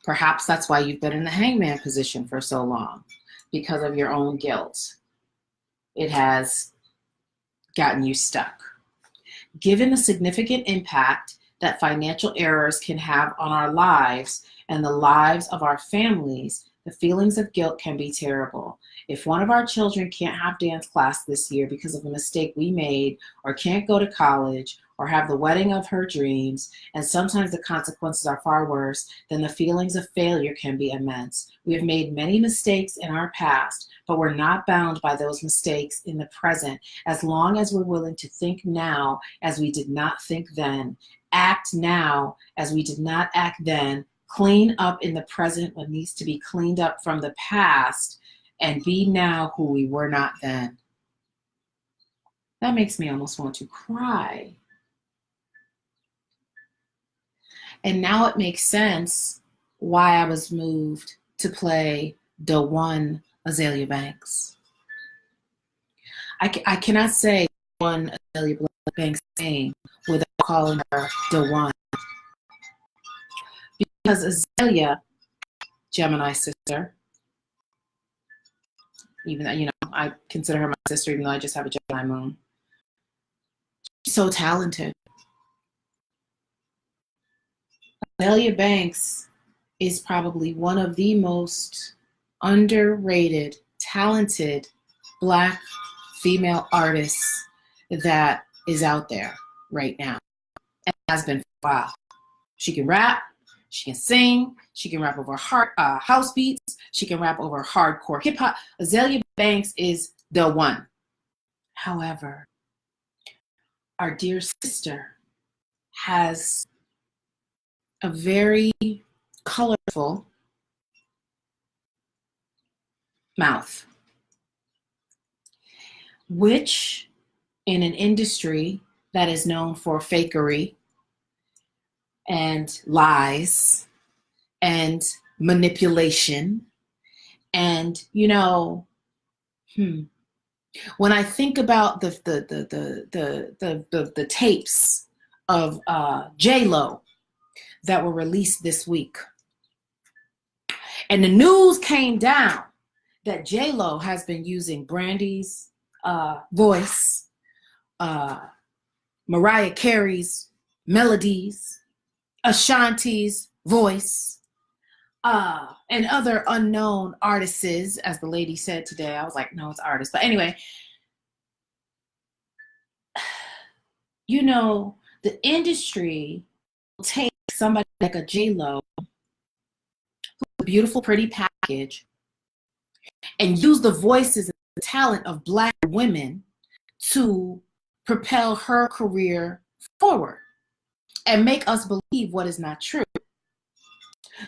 Perhaps that's why you've been in the hangman position for so long, because of your own guilt. It has gotten you stuck. Given the significant impact that financial errors can have on our lives and the lives of our families, the feelings of guilt can be terrible. If one of our children can't have dance class this year because of a mistake we made, or can't go to college, or have the wedding of her dreams, and sometimes the consequences are far worse, then the feelings of failure can be immense. We have made many mistakes in our past, but we're not bound by those mistakes in the present, as long as we're willing to think now as we did not think then, act now as we did not act then, clean up in the present what needs to be cleaned up from the past, and be now who we were not then. That makes me almost want to cry. And now it makes sense why I was moved to play the one Azelia Banks. I cannot say one Azelia Banks name without calling her the one. Because Azelia, Gemini sister, even though, I consider her my sister, even though I just have a Gemini moon. She's so talented. Azelia Banks is probably one of the most underrated, talented Black female artists that is out there right now, and has been for a while. She can rap, she can sing, she can rap over house beats, she can rap over hardcore hip hop. Azelia Banks is the one. However, our dear sister has a very colorful mouth, which in an industry that is known for fakery and lies and manipulation, and when I think about the tapes of J-Lo that were released this week, and the news came down that J-Lo has been using Brandy's voice, Mariah Carey's melodies, Ashanti's voice, and other unknown artists, as the lady said today. I was like, no, it's artists. But anyway, the industry will take somebody like a J-Lo, who's a beautiful, pretty package, and use the voices and the talent of Black women to propel her career forward and make us believe what is not true.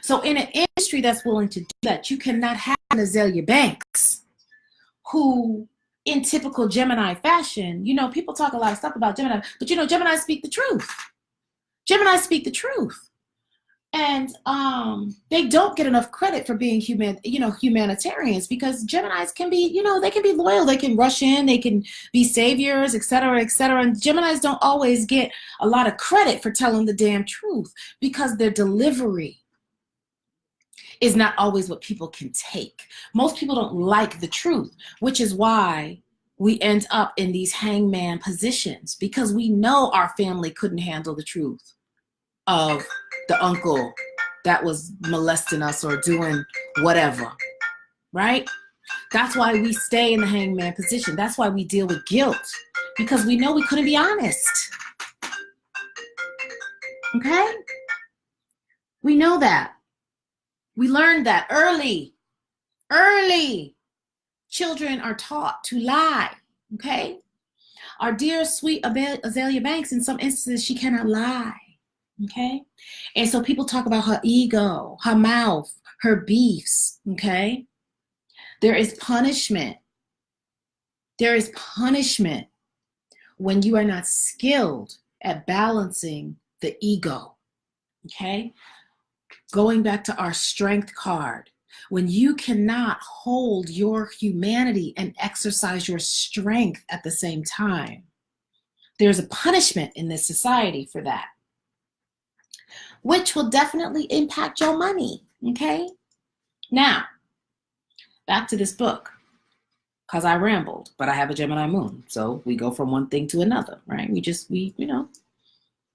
So in an industry that's willing to do that, you cannot have an Azelia Banks who, in typical Gemini fashion, people talk a lot of stuff about Gemini, but Gemini speak the truth. Gemini speak the truth. And they don't get enough credit for being humanitarians, because Geminis can be, they can be loyal, they can rush in, they can be saviors, et cetera, et cetera. And Geminis don't always get a lot of credit for telling the damn truth, because their delivery is not always what people can take. Most people don't like the truth, which is why we end up in these hangman positions, because we know our family couldn't handle the truth. of the uncle that was molesting us or doing whatever, right? That's why we stay in the hangman position. That's why we deal with guilt, because we know we couldn't be honest. Okay? We know that. We learned that early. Early. Children are taught to lie. Okay? Our dear, sweet Azelia Banks, in some instances, she cannot lie. Okay? And so people talk about her ego, her mouth, her beefs. Okay? There is punishment. There is punishment when you are not skilled at balancing the ego. Okay? Going back to our strength card, when you cannot hold your humanity and exercise your strength at the same time, there's a punishment in this society for that, which will definitely impact your money. Okay? Now, back to this book, because I rambled, but I have a Gemini moon, so we go from one thing to another, right? We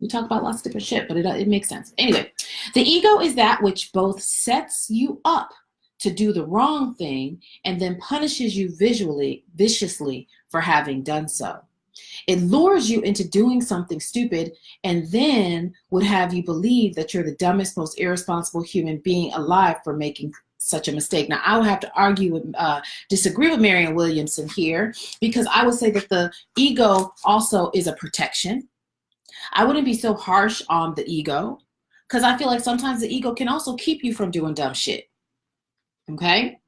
talk about lots of different shit, but it makes sense. Anyway, the ego is that which both sets you up to do the wrong thing and then punishes you viciously for having done so. It lures you into doing something stupid and then would have you believe that you're the dumbest, most irresponsible human being alive for making such a mistake. Now, I would have to disagree with Marianne Williamson here, because I would say that the ego also is a protection. I wouldn't be so harsh on the ego, because I feel like sometimes the ego can also keep you from doing dumb shit. Okay?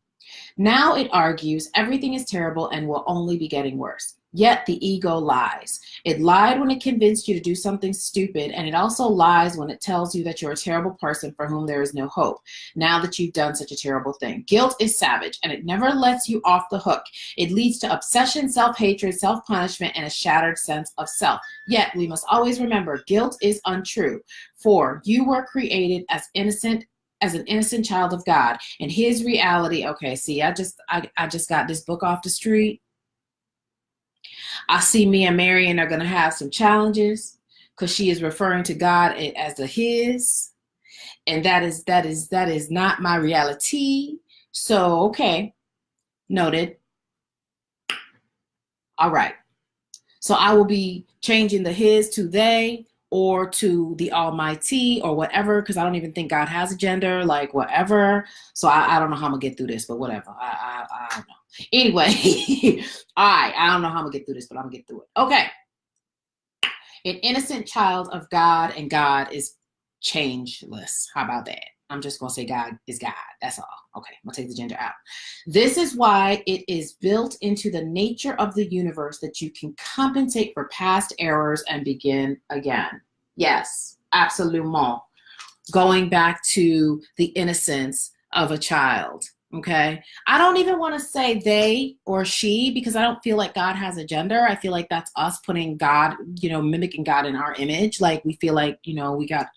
Now it argues everything is terrible and will only be getting worse. Yet the ego lies. It lied when it convinced you to do something stupid, and it also lies when it tells you that you're a terrible person for whom there is no hope, now that you've done such a terrible thing. Guilt is savage, and it never lets you off the hook. It leads to obsession, self-hatred, self-punishment, and a shattered sense of self. Yet we must always remember, guilt is untrue, for you were created as an innocent child of God, and his reality. Okay, see, I just got this book off the street. I see me and Marion are going to have some challenges, because she is referring to God as the his, and that is not my reality. So, okay, noted. All right. So I will be changing the his to they, or to the Almighty, or whatever, because I don't even think God has a gender, like whatever. So I don't know how I'm gonna get through this, but whatever. I don't know. Anyway, I don't know how I'm gonna get through this, but I'm gonna get through it. Okay. An innocent child of God, and God is changeless. How about that? I'm just gonna say God is God. That's all. Okay, I'm gonna take the gender out. This is why it is built into the nature of the universe that you can compensate for past errors and begin again. Yes, absolument. Going back to the innocence of a child. Okay. I don't even want to say they or she, because I don't feel like God has a gender. I feel like that's us putting God, mimicking God in our image. Like we feel like, we got,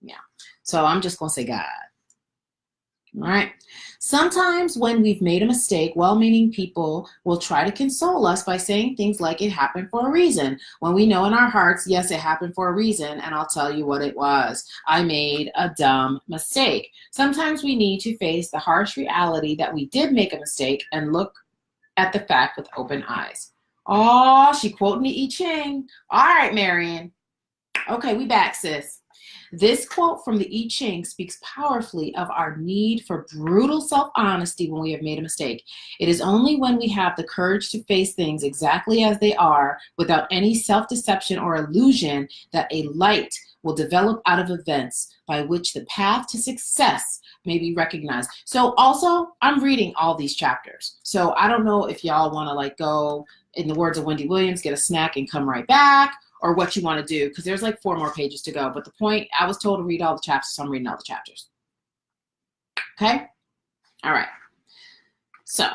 yeah. So I'm just going to say God. All right. Sometimes when we've made a mistake, well-meaning people will try to console us by saying things like it happened for a reason, when we know in our hearts, yes, it happened for a reason, and I'll tell you what it was. I made a dumb mistake. Sometimes we need to face the harsh reality that we did make a mistake and look at the fact with open eyes. Oh, she quoting the I Ching. All right, Marion. Okay, we back, sis. This quote from the I Ching speaks powerfully of our need for brutal self-honesty when we have made a mistake. It is only when we have the courage to face things exactly as they are, without any self-deception or illusion, that a light will develop out of events by which the path to success may be recognized. So also, I'm reading all these chapters. So I don't know if y'all want to go, in the words of Wendy Williams, get a snack and come right back, or what you want to do, because there's 4 more pages to go. But the point, I was told to read all the chapters, so I'm reading all the chapters. Okay? All right. So,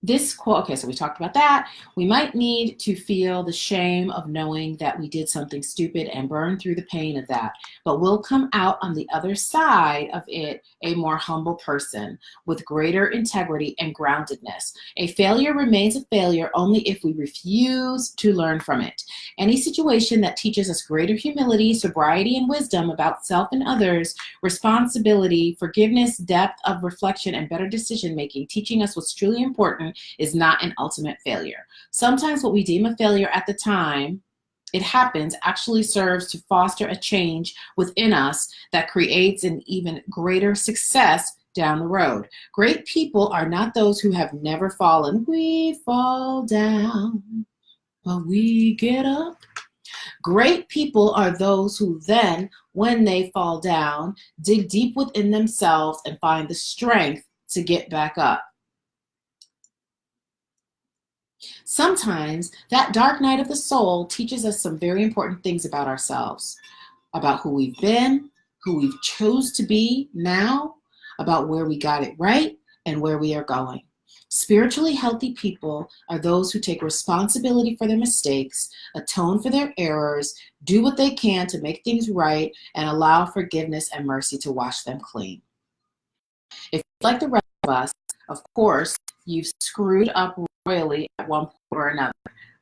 This quote, okay, so we talked about that. We might need to feel the shame of knowing that we did something stupid and burn through the pain of that. But we'll come out on the other side of it a more humble person with greater integrity and groundedness. A failure remains a failure only if we refuse to learn from it. Any situation that teaches us greater humility, sobriety, and wisdom about self and others, responsibility, forgiveness, depth of reflection, and better decision making, teaching us what's truly important, is not an ultimate failure. Sometimes what we deem a failure at the time it happens actually serves to foster a change within us that creates an even greater success down the road. Great people are not those who have never fallen. We fall down, but we get up. Great people are those who then, when they fall down, dig deep within themselves and find the strength to get back up. Sometimes that dark night of the soul teaches us some very important things about ourselves, about who we've been, who we've chose to be now, about where we got it right and where we are going. Spiritually healthy people are those who take responsibility for their mistakes, atone for their errors, do what they can to make things right, and allow forgiveness and mercy to wash them clean. If like the rest of us, of course, you've screwed up royally at one point or another,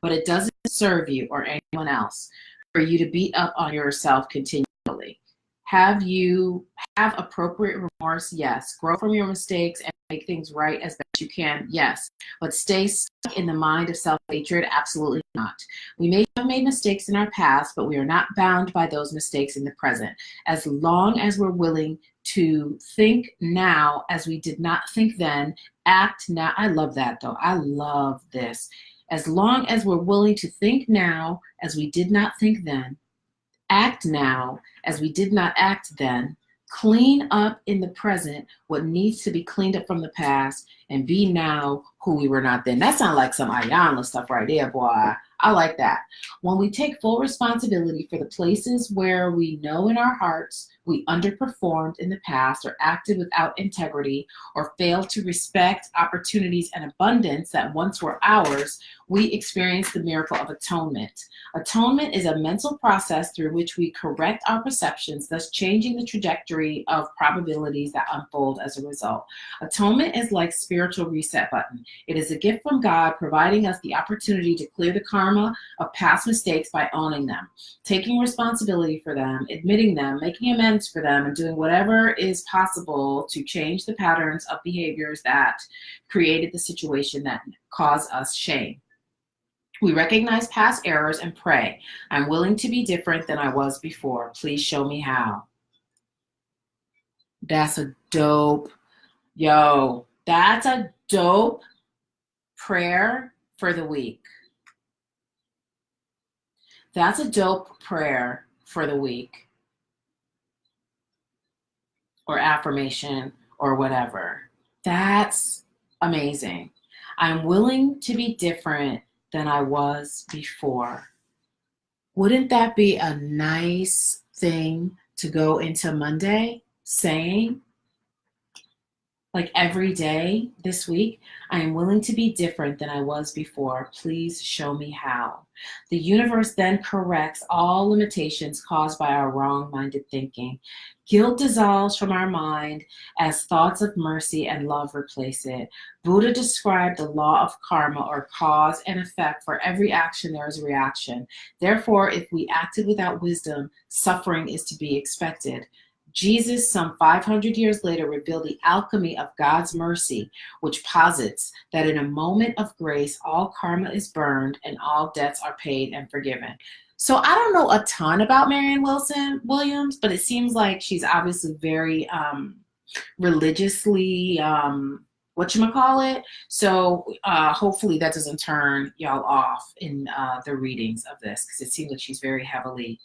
but it doesn't serve you or anyone else for you to beat up on yourself continually. Have appropriate remorse? Yes. Grow from your mistakes and make things right as best you can? Yes. But stay stuck in the mind of self-hatred? Absolutely not. We may have made mistakes in our past, but we are not bound by those mistakes in the present. As long as we're willing to think now as we did not think then, act now. I love that though. I love this. As long as we're willing to think now as we did not think then, act now as we did not act then, clean up in the present what needs to be cleaned up from the past, and be now who we were not then. That sounds like some Ayanla stuff right there, boy. I like that. When we take full responsibility for the places where we know in our hearts we underperformed in the past or acted without integrity or failed to respect opportunities and abundance that once were ours, we experience the miracle of atonement. Atonement is a mental process through which we correct our perceptions, thus changing the trajectory of probabilities that unfold as a result. Atonement is like spiritual reset button. It is a gift from God providing us the opportunity to clear the karma of past mistakes by owning them, taking responsibility for them, admitting them, making amends for them, and doing whatever is possible to change the patterns of behaviors that created the situation that caused us shame. We recognize past errors and pray, I'm willing to be different than I was before. Please show me how. That's a dope, that's a dope prayer for the week. That's a dope prayer for the week, or affirmation, or whatever. That's amazing. I'm willing to be different than I was before. Wouldn't that be a nice thing to go into Monday saying? Like every day this week, I am willing to be different than I was before. Please show me how. The universe then corrects all limitations caused by our wrong-minded thinking. Guilt dissolves from our mind as thoughts of mercy and love replace it. Buddha described the law of karma, or cause and effect. For every action, there is a reaction. Therefore, if we acted without wisdom, suffering is to be expected. Jesus, some 500 years later, revealed the alchemy of God's mercy, which posits that in a moment of grace, all karma is burned and all debts are paid and forgiven. So I don't know a ton about Marianne Williams, but it seems like she's obviously very religiously, whatchamacallit. So hopefully that doesn't turn y'all off in the readings of this, because it seems like she's very heavily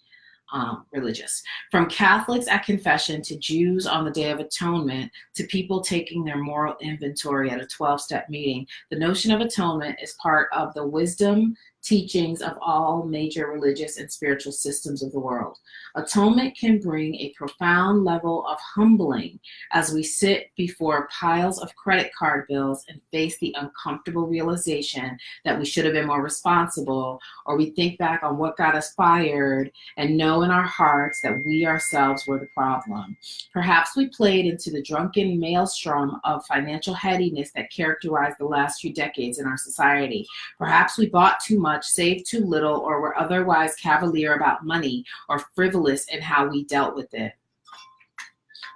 religious. From Catholics at confession to Jews on the Day of Atonement to people taking their moral inventory at a 12-step meeting, the notion of atonement is part of the wisdom teachings of all major religious and spiritual systems of the world. Atonement can bring a profound level of humbling as we sit before piles of credit card bills and face the uncomfortable realization that we should have been more responsible, or we think back on what got us fired and know in our hearts that we ourselves were the problem. Perhaps we played into the drunken maelstrom of financial headiness that characterized the last few decades in our society. Perhaps we bought too much, saved too little, or were otherwise cavalier about money or frivolous in how we dealt with it.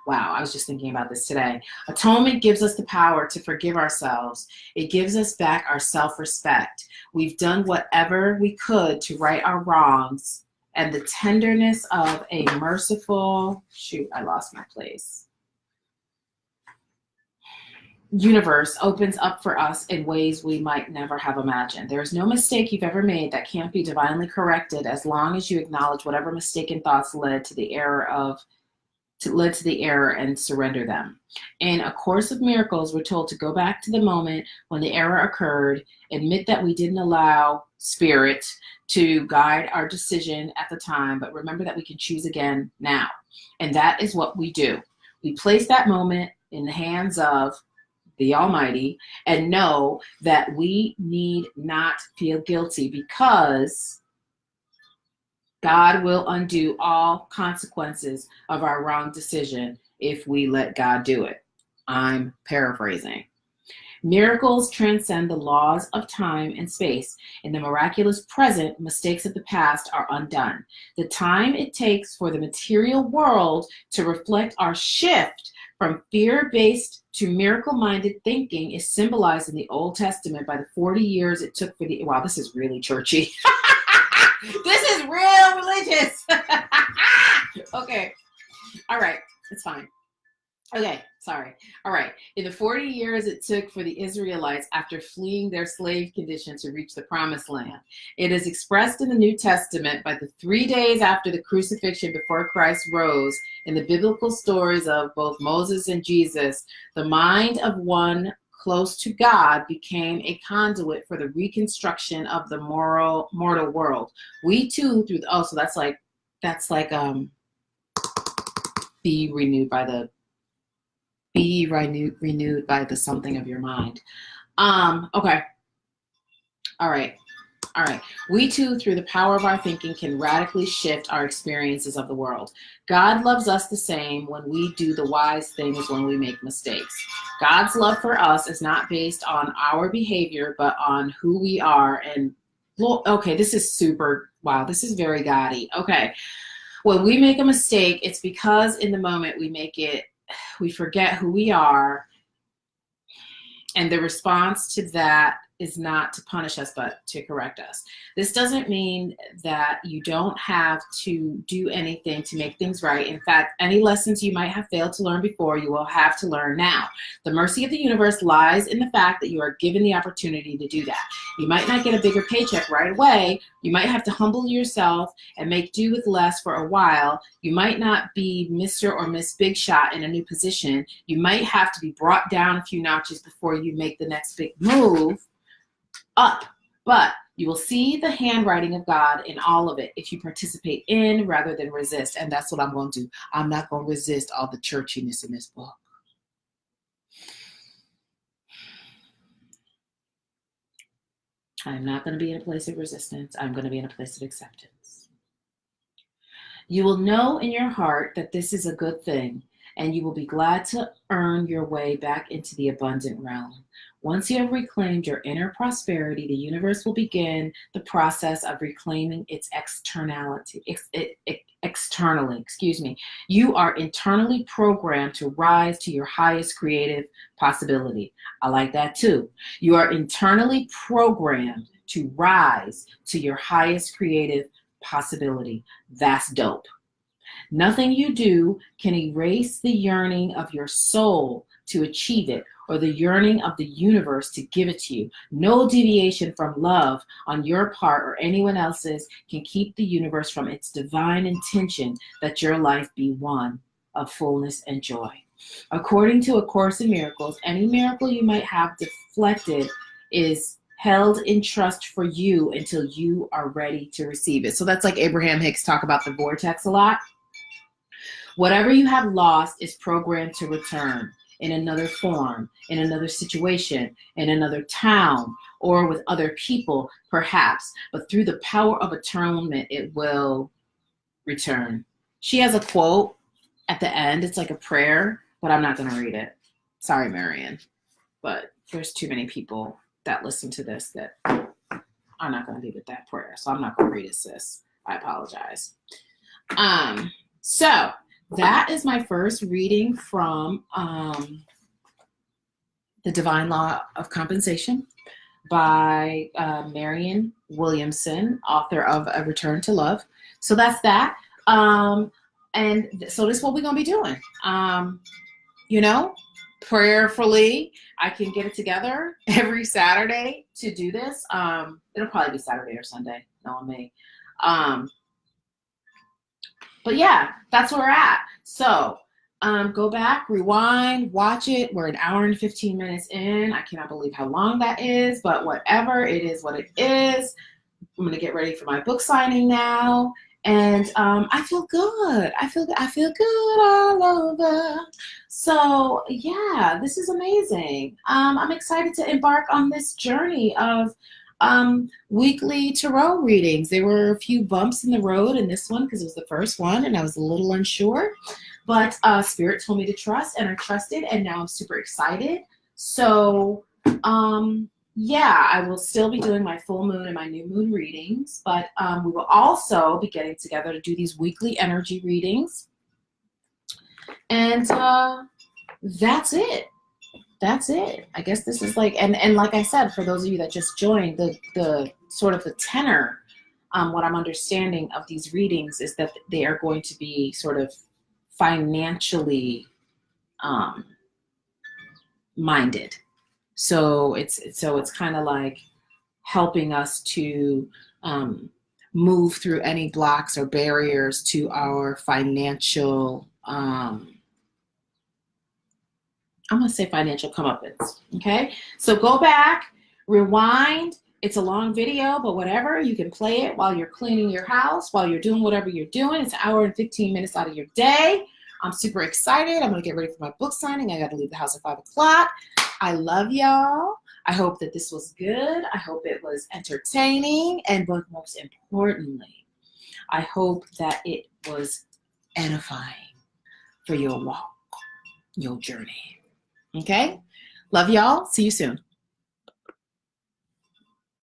Wow, I was just thinking about this today. Atonement gives us the power to forgive ourselves. It gives us back our self-respect. We've done whatever we could to right our wrongs, and the tenderness of a merciful, I lost my place, universe opens up for us in ways we might never have imagined. There is no mistake you've ever made that can't be divinely corrected as long as you acknowledge whatever mistaken thoughts led to the error and surrender them. In A Course of Miracles, we're told to go back to the moment when the error occurred, admit that we didn't allow spirit to guide our decision at the time, but remember that we can choose again now. And that is what we do. We place that moment in the hands of the Almighty and know that we need not feel guilty, because God will undo all consequences of our wrong decision if we let God do it. I'm paraphrasing. Miracles transcend the laws of time and space. In the miraculous present, mistakes of the past are undone. The time it takes for the material world to reflect our shift from fear-based to miracle-minded thinking is symbolized in the Old Testament by the 40 years it took for the, wow, this is really churchy. This is real religious. Okay. All right. It's fine. Okay. Sorry. All right. In the 40 years it took for the Israelites after fleeing their slave condition to reach the promised land. It is expressed in the New Testament by the 3 days after the crucifixion before Christ rose. In the biblical stories of both Moses and Jesus, the mind of one close to God became a conduit for the reconstruction of the mortal world. We too, through the, so that's like be renewed by the something of your mind. Okay. All right. We too, through the power of our thinking, can radically shift our experiences of the world. God loves us the same when we do the wise thing as when we make mistakes. God's love for us is not based on our behavior, but on who we are. And okay, this is super, wow, this is very gaudy. Okay. When we make a mistake, it's because in the moment we forget who we are, and the response to that is not to punish us, but to correct us. This doesn't mean that you don't have to do anything to make things right. In fact, any lessons you might have failed to learn before, you will have to learn now. The mercy of the universe lies in the fact that you are given the opportunity to do that. You might not get a bigger paycheck right away. You might have to humble yourself and make do with less for a while. You might not be Mr. or Miss Big Shot in a new position. You might have to be brought down a few notches before you make the next big move up, but you will see the handwriting of God in all of it if you participate in rather than resist. And that's what I'm going to do. I'm not going to resist all the churchiness in this book. I'm not going to be in a place of resistance. I'm going to be in a place of acceptance. You will know in your heart that this is a good thing, and you will be glad to earn your way back into the abundant realm. Once you have reclaimed your inner prosperity, the universe will begin the process of reclaiming its externally. You are internally programmed to rise to your highest creative possibility. I like that too. You are internally programmed to rise to your highest creative possibility. That's dope. Nothing you do can erase the yearning of your soul to achieve it, or the yearning of the universe to give it to you. No deviation from love on your part or anyone else's can keep the universe from its divine intention that your life be one of fullness and joy. According to A Course in Miracles, any miracle you might have deflected is held in trust for you until you are ready to receive it. So that's like Abraham Hicks talk about the vortex a lot. Whatever you have lost is programmed to return in another form, in another situation, in another town, or with other people, perhaps. But through the power of atonement, it will return. She has a quote at the end. It's like a prayer, but I'm not going to read it. Sorry, Marion. But there's too many people that listen to this that are not going to leave it that prayer. So I'm not going to read it, sis. I apologize. So that is my first reading from The Divine Law of Compensation by Marion Williamson, author of A Return to Love. So that's that. And so this is what we're going to be doing. Prayerfully, I can get it together every Saturday to do this. It'll probably be Saturday or Sunday, knowing me. But yeah, that's where we're at. So go back, rewind, watch it. We're an hour and 15 minutes in. I cannot believe how long that is, but whatever, it is what it is. I'm going to get ready for my book signing now. And I feel good. I feel good all over. So yeah, this is amazing. I'm excited to embark on this journey of weekly tarot readings. There were a few bumps in the road in this one because it was the first one and I was a little unsure. But Spirit told me to trust, and I trusted, and now I'm super excited. So yeah, I will still be doing my full moon and my new moon readings, but we will also be getting together to do these weekly energy readings. And that's it. That's it. I guess this is like, and like I said, for those of you that just joined, the sort of the tenor, what I'm understanding of these readings is that they are going to be sort of financially minded. So it's kind of like helping us to move through any blocks or barriers to our financial, I'm going to say financial comeuppance. Okay. So go back, rewind. It's a long video, but whatever, you can play it while you're cleaning your house, while you're doing whatever you're doing. It's an hour and 15 minutes out of your day. I'm super excited. I'm going to get ready for my book signing. I got to leave the house at 5 o'clock. I love y'all. I hope that this was good. I hope it was entertaining. And but most importantly, I hope that it was edifying for your walk, your journey. Okay? Love y'all. See you soon.